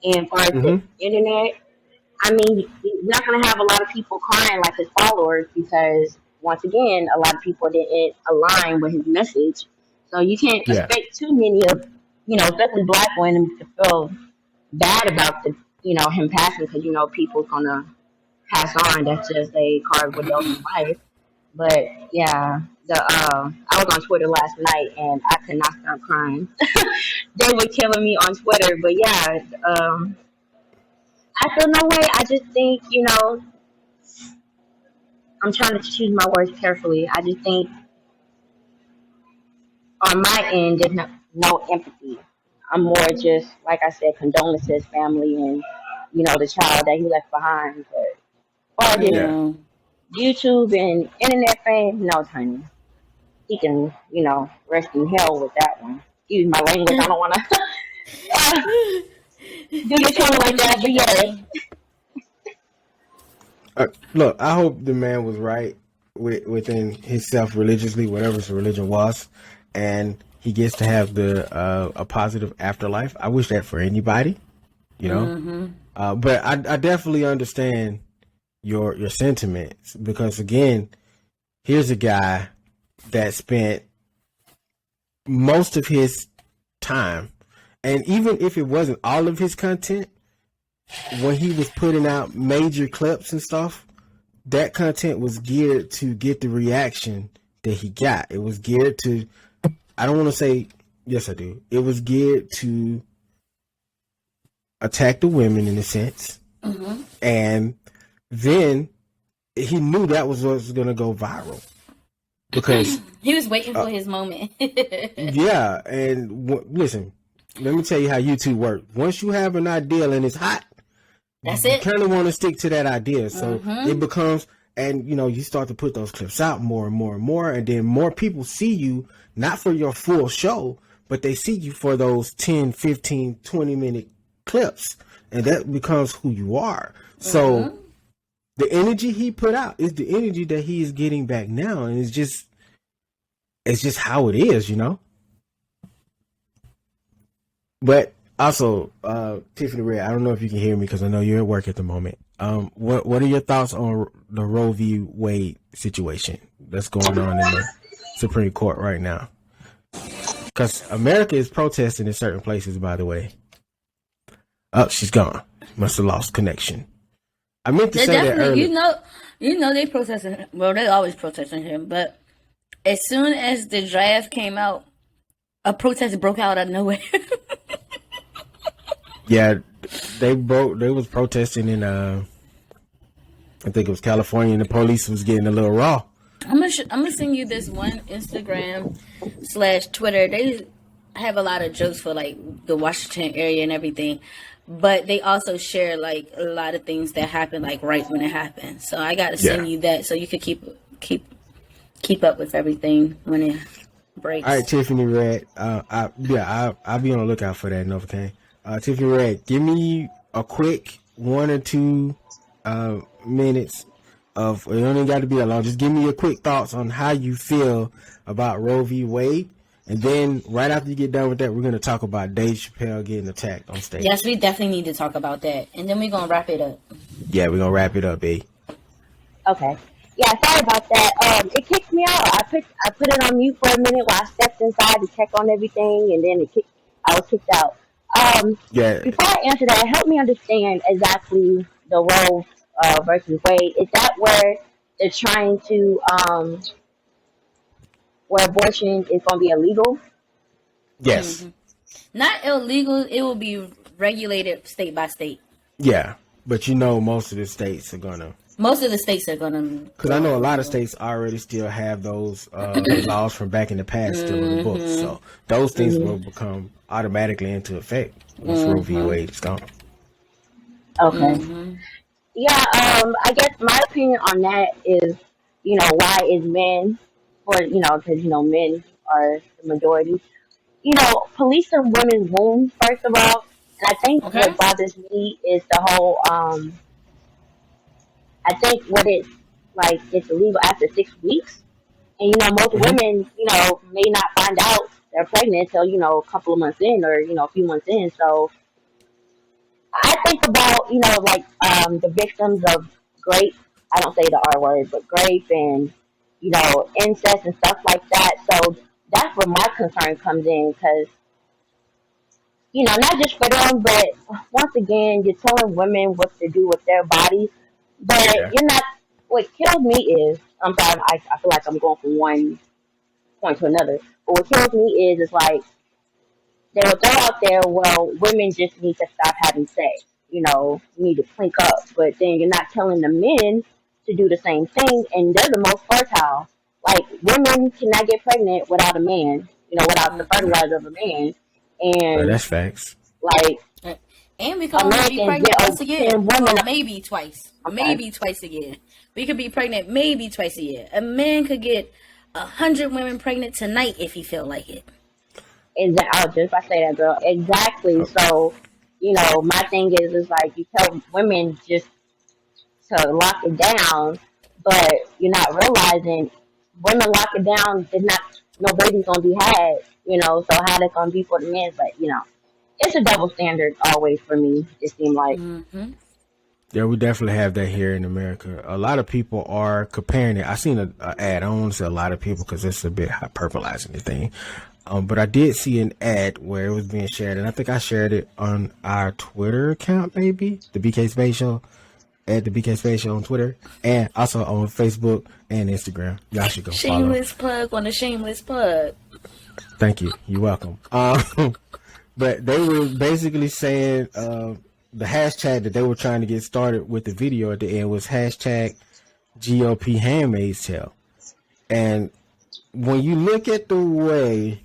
and as far as the Mm-hmm. internet, I mean, you're not gonna have a lot of people crying like his followers because once again, a lot of people didn't align with his message. So you can't Yeah. expect too many of especially black women to feel bad about him passing because people's gonna pass on. That's just a card with adult life. But yeah, I was on Twitter last night and I could not stop crying. They were killing me on Twitter, but yeah, I feel no way. I just think I'm trying to choose my words carefully. I just think on my end, there's no empathy. I'm more just like I said, condolences family and the child that he left behind. But as far as Yeah. Yeah. YouTube and internet fame, no, honey. He can, rest in hell with that one. Excuse my language. I don't want to do your tongue like that, but yes. Look, I hope the man was right within himself religiously, whatever his religion was, and he gets to have a positive afterlife. I wish that for anybody, but I definitely understand your sentiments because again, here's a guy that spent most of his time, and even if it wasn't all of his content, when he was putting out major clips and stuff, that content was geared to get the reaction that he got. It was geared to, I don't want to say, yes I do. It was geared to attack the women in a sense. Mm-hmm. And then he knew that was what was going to go viral. Because he was waiting for his moment. Yeah. And listen, let me tell you how YouTube works. Once you have an idea and it's hot, That's you it. kind of want to stick to that idea. So it becomes, and you start to put those clips out more and more and more. And then more people see you, not for your full show, but they see you for those 10, 15, 20-minute clips. And that becomes who you are. So the energy he put out is the energy that he is getting back now. And it's just how it is, But also, Tiffany Red, I don't know if you can hear me because I know you're at work at the moment. What are your thoughts on the Roe v. Wade situation that's going on in the Supreme Court right now? Because America is protesting in certain places, by the way. Oh, she's gone. Must have lost connection. I meant to say that earlier. They protesting. Well, they always protesting him, but as soon as the draft came out, a protest broke out out of nowhere. Yeah, they was protesting in I think it was California, and the police was getting a little raw. I'm gonna send you this one Instagram /Twitter. have a lot of jokes for like the Washington area and everything, but they also share like a lot of things that happen like right when it happened. So I got to send you that so you could keep up with everything when it breaks. All right, Tiffany Red. I'll be on the lookout for that Novacaine. Tiffany Red, give me a quick 1 or 2 minutes of. It don't even got to be that long. Just give me your quick thoughts on how you feel about Roe v. Wade, and then right after you get done with that, we're gonna talk about Dave Chappelle getting attacked on stage. Yes, we definitely need to talk about that, and then we're gonna wrap it up. Yeah, we're gonna wrap it up, B. Okay. Yeah, sorry about that. It kicked me out. I put it on mute for a minute while I stepped inside to check on everything, and then I was kicked out. Yeah. Before I answer that, help me understand exactly the Roe versus Wade. Is that where they're trying to where abortion is going to be illegal? Yes. Mm-hmm. Not illegal. It will be regulated state by state. Yeah, but most of the states are gonna. Most of the states are gonna. Because I know a lot of states already still have those laws from back in the past still in the books. So those things will become automatically into effect once Roe v. Wade is gone. Okay. Yeah, I guess my opinion on that is, why is men, because, men are the majority, policing women's wombs, first of all. And I think what bothers me is the whole, I think what it's like, it's illegal after 6 weeks. And, most women, may not find out they're pregnant until, a couple of months in or, a few months in. So I think about, the victims of rape. I don't say the R word, but rape and, incest and stuff like that. So that's where my concern comes in because, not just for them, but once again, you're telling women what to do with their bodies. But you're not, what kills me is, I'm sorry, I feel like I'm going from one point to another. But what kills me is, it's like, they will throw out there, well, women just need to stop having sex. You need to clink up. But then you're not telling the men to do the same thing, and they're the most fertile. Like, women cannot get pregnant without a man, without the fertilizer of a man. And that's facts. Like, and we can only be pregnant once a year. Well, maybe twice. Okay. Maybe twice a year. We could be pregnant maybe twice a year. A man could get 100 women pregnant tonight if he feel like it. I was just about to say that, girl. Exactly. So, my thing is like you tell women just to lock it down, but you're not realizing women lock it down, there's not no baby's gonna be had, so how they gonna be for the men? But it's a double standard always for me. It seems like. Yeah, we definitely have that here in America. A lot of people are comparing it. I seen an ad. I don't want to say a lot of people because it's a bit hyperbolizing the thing. But I did see an ad where it was being shared, and I think I shared it on our Twitter account, maybe the BK Spadez Show, at the BK Spadez Show on Twitter, and also on Facebook and Instagram. Y'all should go follow. Shameless plug on a shameless plug. Thank you. You're welcome. But they were basically saying the hashtag that they were trying to get started with the video at the end was hashtag GOP Handmaid's Tale, and when you look at the way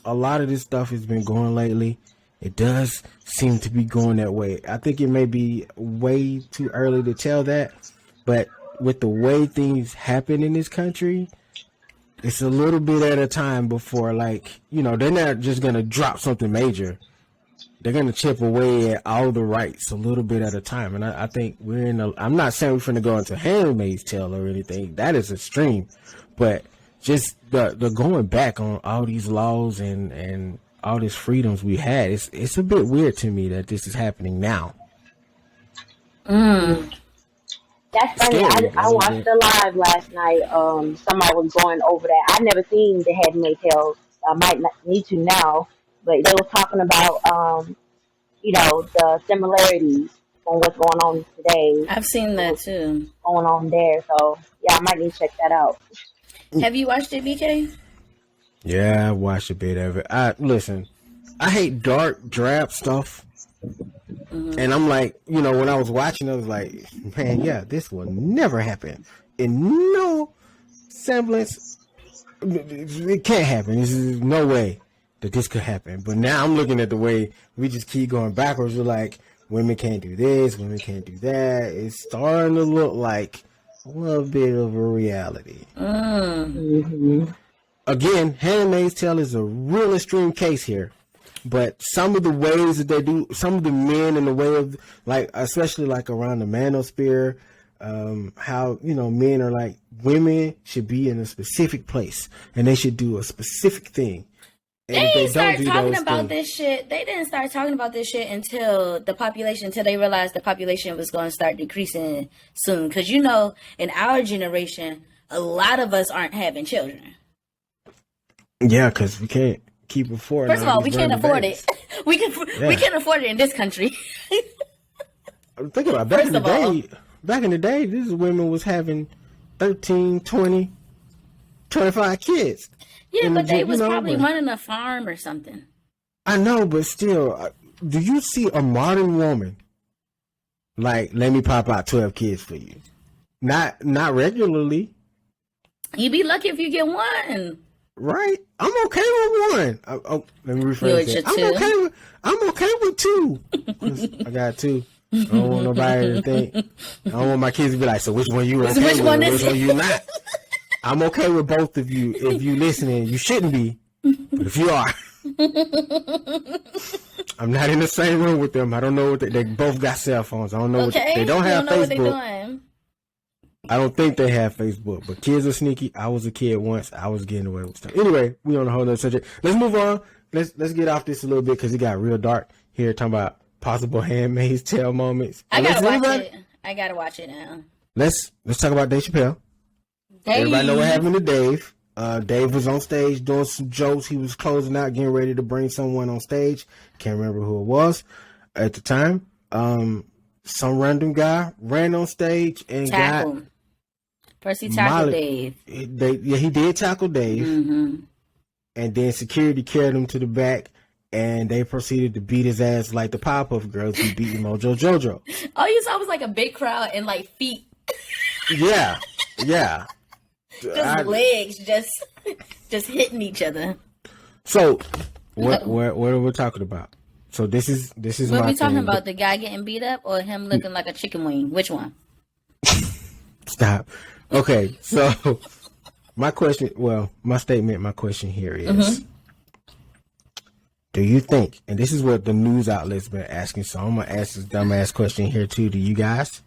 a lot of this stuff has been going lately, it does seem to be going that way. I think it may be way too early to tell that, but with the way things happen in this country, it's a little bit at a time before, they're not just going to drop something major. They're going to chip away at all the rights a little bit at a time. And I think I'm not saying we're going to go into Handmaid's Tale or anything. That is extreme. But just the going back on all these laws and all these freedoms we had, it's a bit weird to me that this is happening now. That's funny. I watched the live last night. Somebody was going over that. I've never seen the Handmaid's Tale. I might not need to now, but they were talking about the similarities on what's going on today. I've seen that too. Going on there. So yeah, I might need to check that out. Have you watched it, BK? Yeah, I watched a bit of it. Listen, I hate dark, drab stuff. And I'm like, when I was watching, I was like, man, yeah, this will never happen. In no semblance, it can't happen. There's no way that this could happen. But now I'm looking at the way we just keep going backwards. We're like, women can't do this, women can't do that. It's starting to look like a little bit of a reality. Again, Handmaid's Tale is a real extreme case here. But some of the ways that they do, some of the men in the way of, like, especially like around the manosphere, how, you know, men are like, women should be in a specific place and they should do a specific thing. And They if didn't start do talking those about things- this shit. They didn't start talking about this shit until they realized the population was going to start decreasing soon. Because, you know, in our generation, a lot of us aren't having children. Yeah, because we can't keep affording. First of all, we can't afford it. We can't afford it in this country. Think about it. Back in the day, these women was having 13, 20, 25 kids. Yeah, And but they you was know, probably but- running a farm or something. I know, but still, do you see a modern woman like, let me pop out 12 kids for you? Not regularly, You'd be lucky if you get one. right? I'm okay with one. Let me rephrase You that. with your I'm okay with two. 'Cause I got two. I don't want nobody to think. I don't want my kids to be like, so which one you okay Which with? one and is which one it? you not? I'm okay with both of you. If you listening, you shouldn't be. But if you are, I'm not in the same room with them. I don't know what they both got cell phones. I don't know Okay, what they don't have know what they're Facebook. doing. I don't think they have Facebook, but kids are sneaky. I was a kid once. I was getting away with stuff. Anyway, we on a whole other subject. Let's move on. Let's get off this a little bit because it got real dark here talking about possible Handmaid's Tale moments. I gotta watch Anybody- it. I gotta watch it now. Let's talk about Dave Chappelle. Everybody know what happened to Dave. Dave was on stage doing some jokes. He was closing out, getting ready to bring someone on stage. Can't remember who it was at the time. Some random guy ran on stage and Tackle. First he tackled Dave. he did tackle Dave. Mm-hmm. And then security carried him to the back, and they proceeded to beat his ass like the Pop-Up Girls who beat Mojo Jojo. All you saw was like a big crowd and like feet, Yeah. legs, just hitting each other. So, what are we talking about? So this is What my we talking thing. about? The guy getting beat up or him looking like a chicken wing? Which one? Stop. Okay, so my question here is, do you think, and this is what the news outlet's been asking, so I'm going to ask this dumbass question here too to you guys.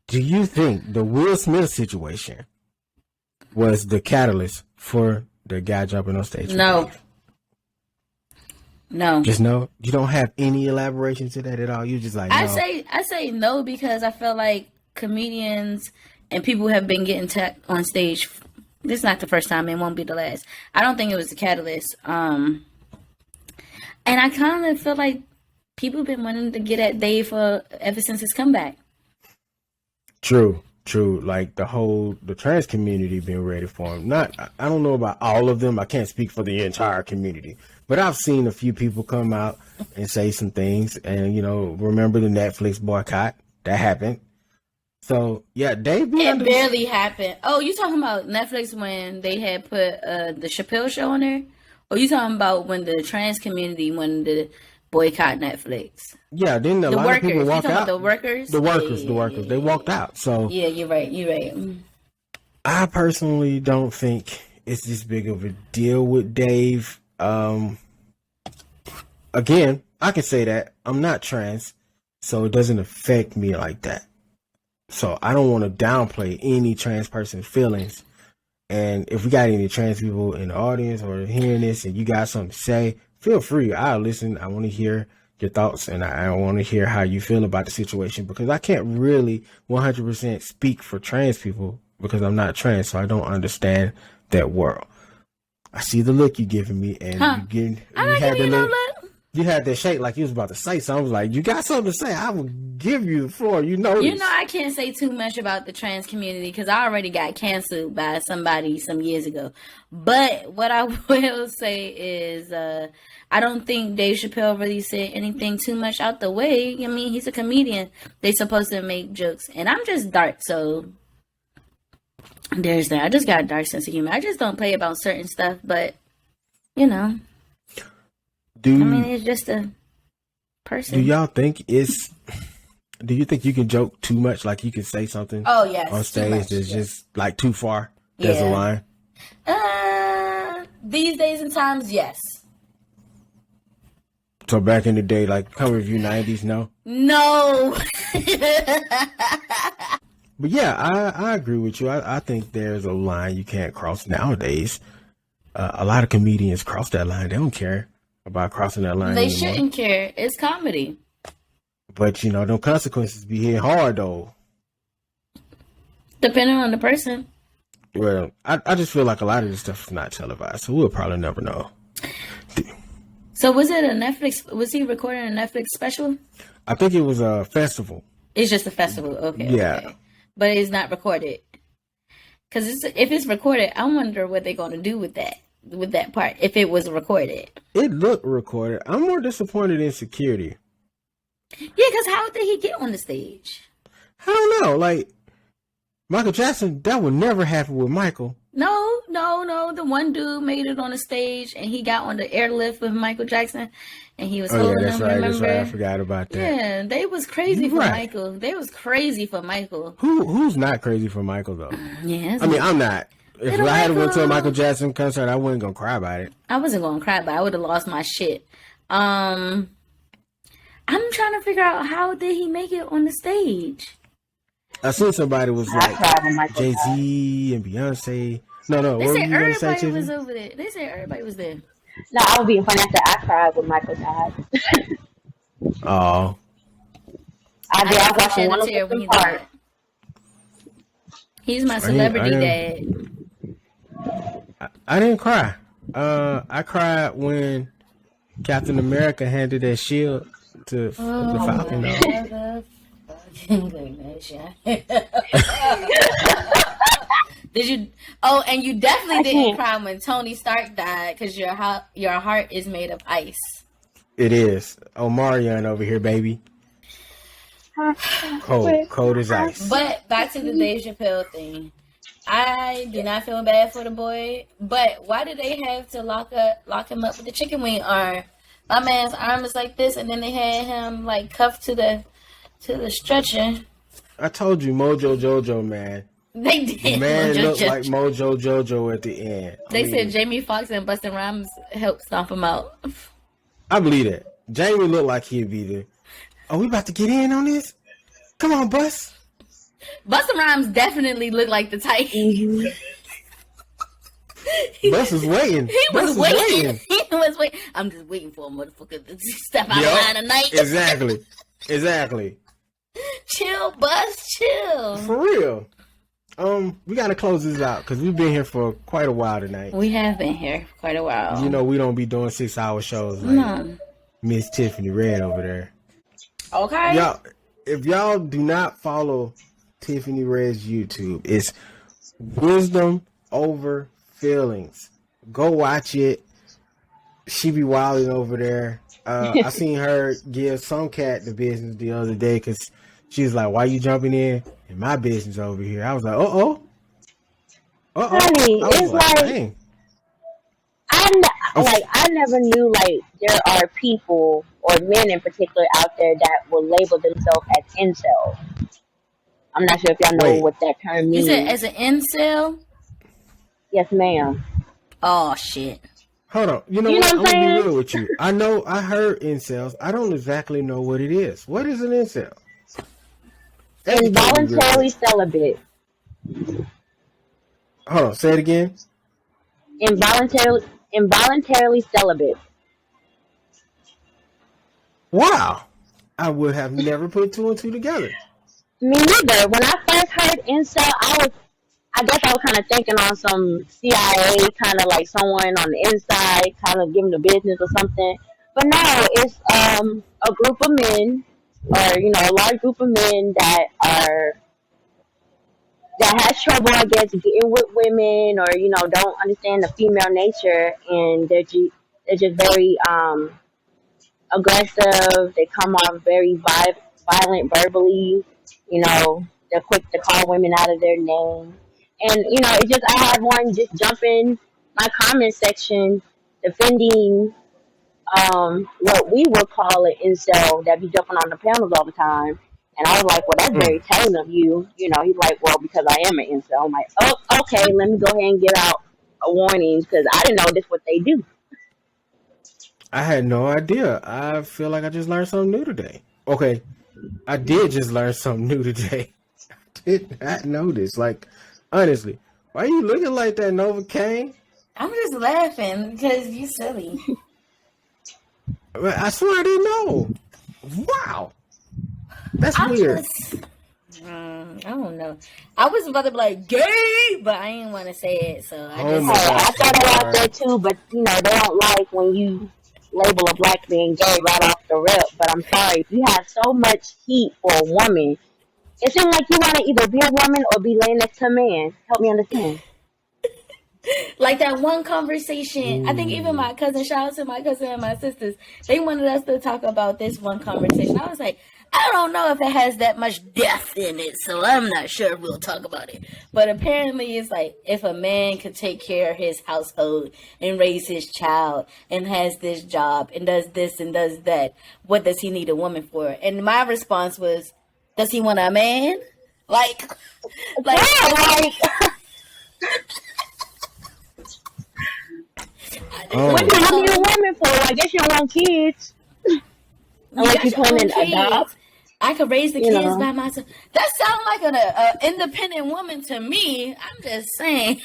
Do you think the Will Smith situation was the catalyst for the guy jumping on stage? No. No. Just no? You don't have any elaboration to that at all? You just like, no. I say no because I feel like comedians and people have been getting on stage. This is not the first time. It won't be the last. I don't think it was the catalyst. And I kind of feel like people have been wanting to get at Dave ever since his comeback. True. Like the trans community been ready for him. I don't know about all of them. I can't speak for the entire community, but I've seen a few people come out and say some things. And remember the Netflix boycott that happened. So yeah, Dave. It barely happened. Oh, you talking about Netflix when they had put the Chappelle show on there? Or you talking about when the trans community wanted to boycott Netflix? Yeah, didn't a lot of people walk out? The workers. The workers. They walked out. So yeah, you're right. I personally don't think it's this big of a deal with Dave. Again, I can say that I'm not trans, so it doesn't affect me like that. So I don't want to downplay any trans person's feelings. And if we got any trans people in the audience or hearing this and you got something to say, feel free. I'll listen. I want to hear your thoughts and I want to hear how you feel about the situation because I can't really 100% speak for trans people because I'm not trans, so I don't understand that world. I see the look you giving me and you had that shake like you was about to say something. I was like, you got something to say? I will give you the floor. You know I can't say too much about the trans community because I already got canceled by somebody some years ago. But what I will say is I don't think Dave Chappelle really said anything too much out the way. I mean, he's a comedian. They're supposed to make jokes. And I'm just dark, so there's that. I just got a dark sense of humor. I just don't play about certain stuff, but, it's just a person. Do y'all think it's? Do you think you can joke too much? Like you can say something Oh yes, on stage much, that's yes. just like too far. There's a line. These days and times, yes. So back in the day, like come review 90s, no? No. But yeah, I agree with you. I think there's a line you can't cross nowadays. A lot of comedians cross that line. They don't care about crossing that line They anymore. shouldn't care. It's comedy. But, you know, them consequences be hitting hard, though. Depending on the person. Well, I just feel like a lot of this stuff is not televised, so we'll probably never know. So was it a Netflix? Was he recording a Netflix special? I think it was a festival. It's just a festival. Okay. Yeah. Okay. But it's not recorded. Because if it's recorded, I wonder what they're going to do with that part, if it was recorded. It looked recorded. I'm more disappointed in security. Yeah, because how did he get on the stage? I don't know. Like, Michael Jackson, that would never happen with Michael. No. The one dude made it on the stage, and he got on the airlift with Michael Jackson, and he was holding him. That's right. Remember? That's right. I forgot about that. Yeah, they was crazy for Michael. They was crazy for Michael. Who's not crazy for Michael though? Yeah, I mean, I'm not. If I had went to a Michael Michael. Jackson concert, I wasn't gonna cry about it. I wasn't gonna cry, but I would have lost my shit. I'm trying to figure out how did he make it on the stage. I seen somebody was like Jay-Z and Beyonce. No. They What said were you gonna say, everybody Tiffany? was over there. They said everybody was there. No, I was being funny. I said I cried when Michael died. Oh, I did. I was watching shed one a of tear when the he part. died. He's my celebrity I dad. I didn't cry. I cried when Captain America handed that shield to the Falcon. Though. Did you? Oh, and you definitely didn't cry when Tony Stark died because your heart is made of ice. It is. Omarion over here, baby. Cold as ice. But back to the Dave Chappelle thing. I do not feel bad for the boy, but why did they have to lock him up with the chicken wing arm? My man's arm is like this, and then they had him like cuffed to the stretcher. I told you, Mojo Jojo, man. They did. The man Mojo looked Jojo. like Mojo Jojo at the end. They said Jamie Foxx and Busta Rhymes helped stomp him out. I believe that. Jamie looked like he'd be there. Are we about to get in on this? Come on, Bus. Busta Rhymes definitely looked like the type. Bus was waiting. He was waiting. He was waiting. I'm just waiting for a motherfucker to step out of line tonight. Exactly. Chill, Bus. Chill. For real. We gotta close this out because we've been here for quite a while tonight. We have been here for quite a while. You know we don't be doing 6-hour shows like Miss Tiffany Red over there. Okay. Y'all, if y'all do not follow Tiffany Red's YouTube, it's Wisdom Over Feelings. Go watch it. She be wilding over there. I seen her give some cat the business the other day because she was like, "Why you jumping in my business over here?" I was like, "Uh-oh." Honey, it's like dang. I never knew like there are people or men in particular out there that will label themselves as incel. I'm not sure if y'all know what that term means. You said as an incel? Yes, ma'am. Oh shit. Hold on. You know what? I'm gonna be real with you. I heard incels. I don't exactly know what it is. What is an incel? Involuntarily celibate. Hold on, say it again. Involuntarily celibate. Wow. I would have never put two and two together. Me neither. When I first heard incel, I guess I was kind of thinking on some CIA, kind of like someone on the inside, kind of giving the business or something. But no, it's a group of men, or a large group of men that has trouble, I guess, getting with women, or don't understand the female nature, and they're just very aggressive. They come off very violent verbally. They're quick to call women out of their name. And, it's just, I had one just jump in my comment section defending what we would call an incel that be jumping on the panels all the time. And I was like, well, that's very telling of you. You know, he's like, well, because I am an incel. I'm like, oh, okay, let me go ahead and get out a warning because I didn't know this what they do. I had no idea. I feel like I just learned something new today. Okay, I did just learn something new today. I did not know this. Like, honestly, why are you looking like that, Novacaine? I'm just laughing because you silly. I swear I didn't know. Wow. That's weird. I don't know. I was about to be like gay, but I didn't want to say it, so I just. I thought about that too, but you know they don't like when you label a black man gay right off the rip. But I'm sorry, if you have so much heat for a woman, it seems like you want to either be a woman or be laying next to a man. Help me understand. Like that one conversation, I think even my cousin, shout out to my cousin and my sisters, they wanted us to talk about this one conversation. I was like, I don't know if it has that much depth in it, so I'm not sure if we'll talk about it. But apparently it's like, if a man could take care of his household and raise his child and has this job and does this and does that, what does he need a woman for? And my response was, does he want a man? Like what do you need a woman for? I guess you don't want kids. Unless you come and adopt. I could raise the kids by myself. That sounds like an independent woman to me. I'm just saying.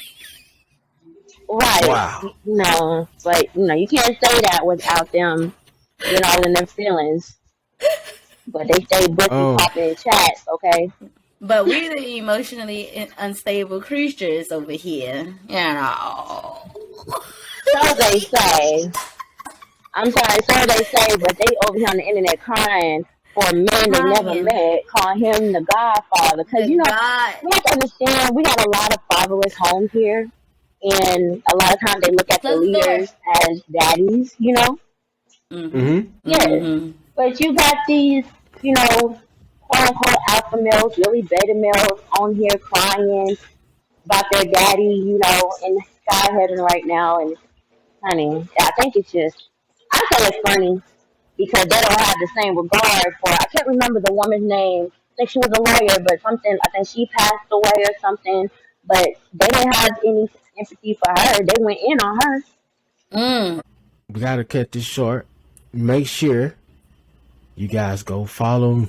Right. Wow. No, but you can't say that without them getting all in their feelings. But they stay booking popping in chats, okay? But we're the emotionally unstable creatures over here, you know. So they say. I'm sorry, so they say, but they over here on the internet crying for a man they never met, calling him the Godfather. Because, we have to understand, we got a lot of fatherless homes here. And a lot of times they look at the leaders as daddies, Mm-hmm. Yes. Mm-hmm. But you got these, quote-unquote alpha males, really beta males on here crying about their daddy, in the sky heaven right now. And, honey, I think it's just... I say it's funny because they don't have the same regard for. I can't remember the woman's name. I think she was a lawyer, but something. I think she passed away or something. But they didn't have any empathy for her. They went in on her. We gotta cut this short. Make sure you guys go follow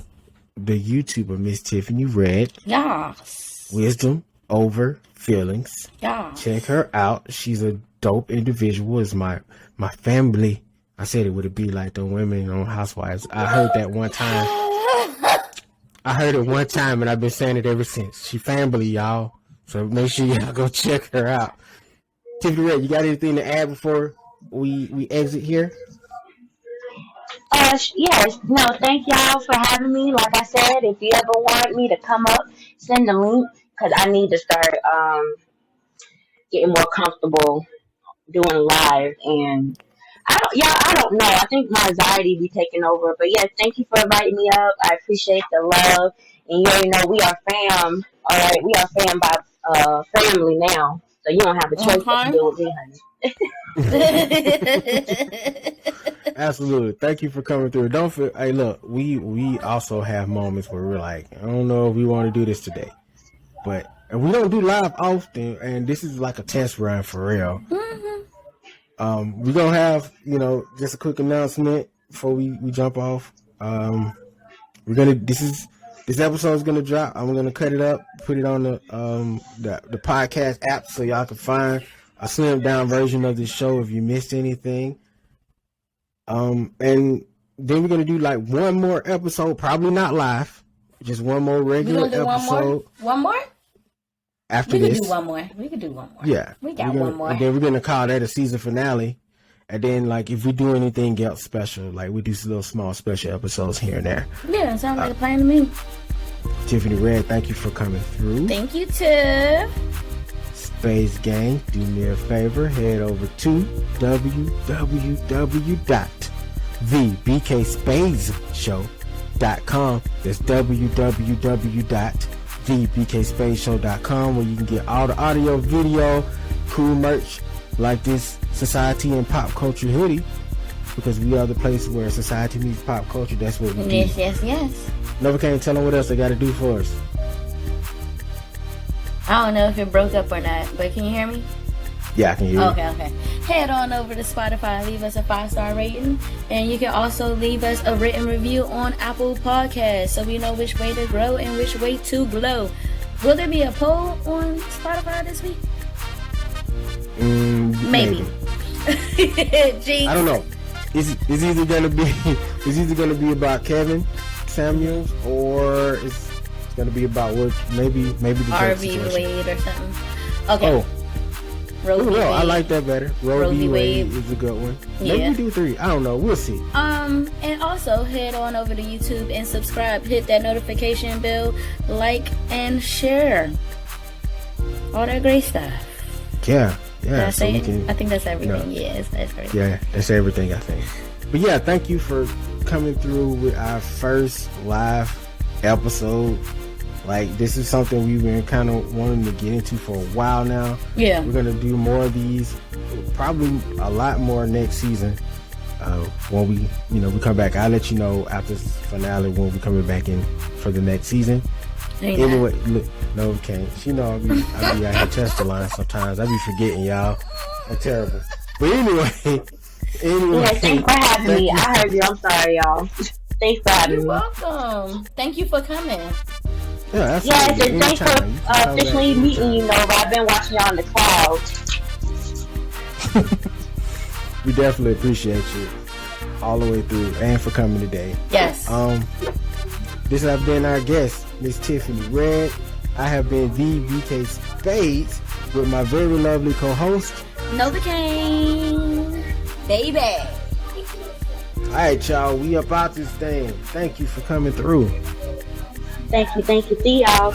the YouTuber Miss Tiffany Red. Yes. Wisdom over feelings. Yeah. Check her out. She's a dope individual. Is my family. I said it would be like the women on Housewives. I heard that one time. I heard it one time, and I've been saying it ever since. She family, y'all. So make sure y'all go check her out. Tiffany Red, you got anything to add before we exit here? Yes. No, thank y'all for having me. Like I said, if you ever want me to come up, send the link because I need to start getting more comfortable doing live and. I don't know. I think my anxiety be taking over. But yeah, thank you for inviting me up. I appreciate the love. And you already know we are fam. All right, we are fam by family now. So you don't have a choice but to deal with me, honey. Absolutely. Thank you for coming through. Don't feel. Hey, look, we also have moments where we're like, I don't know if we want to do this today, and we don't do live often. And this is like a test run for real. Mm-hmm. We're gonna have, just a quick announcement before we jump off. This episode is gonna drop. I'm gonna cut it up, put it on the podcast app so y'all can find a slimmed down version of this show if you missed anything. And then we're gonna do like one more episode, probably not live, just one more regular episode. One more? After this, we could do one more. Yeah, we got one more. And then we're gonna call that a season finale. And then, like, if we do anything else special, like we do some little small special episodes here and there. Yeah, sounds like a plan to me. Tiffany Red, thank you for coming through. Thank you, Tiff. Space Gang, do me a favor, head over to www.thebkspadeshow.com. That's www.thebkspadeshow.com, where you can get all the audio, video, cool merch like this society and pop culture hoodie. because we are the place where society meets pop culture. That's what we do. Yes. Novacaine, tell them what else they got to do for us. I don't know if it broke up or not, but can you hear me? Yeah, I can hear you. Okay. Head on over to Spotify, leave us a 5-star rating, and you can also leave us a written review on Apple Podcasts so we know which way to grow and which way to glow. Will there be a poll on Spotify this week? Maybe. I don't know. It's either gonna be about Kevin Samuels, or it's gonna be about what maybe the RV Wade or something. Okay. Oh. Roe v. Wade. I like that better. Roe v. Wade is a good one. Maybe Yeah. we do 3. I don't know. We'll see. And also head on over to YouTube and subscribe. Hit that notification bell, like and share. All that great stuff. Yeah. I So we can. I think that's everything. That's everything. Yeah, that's everything I think. But yeah, thank you for coming through with our first live episode. Like, this is something we've been kind of wanting to get into for a while now. Yeah. We're gonna do more of these, probably a lot more next season. When we come back, I'll let you know after the finale when we're coming back in for the next season. Anyway, look, no, we can't. You know, I be out here testing line sometimes. I be forgetting, y'all. I'm terrible. But anyway. Yeah, thanks for having me. I heard you. I'm sorry, y'all. Thanks for having me. You're welcome. Thank you for coming. Yeah, Yes, and thanks for officially meeting you, Nova. I've been watching you on the clouds. We definitely appreciate you all the way through and for coming today. Yes. This has been our guest, Miss Tiffany Red. I have been the BK Spadez with my very lovely co-host, Novacaine, baby. Alright, y'all, we up out this thing. Thank you for coming through. Thank you. See y'all.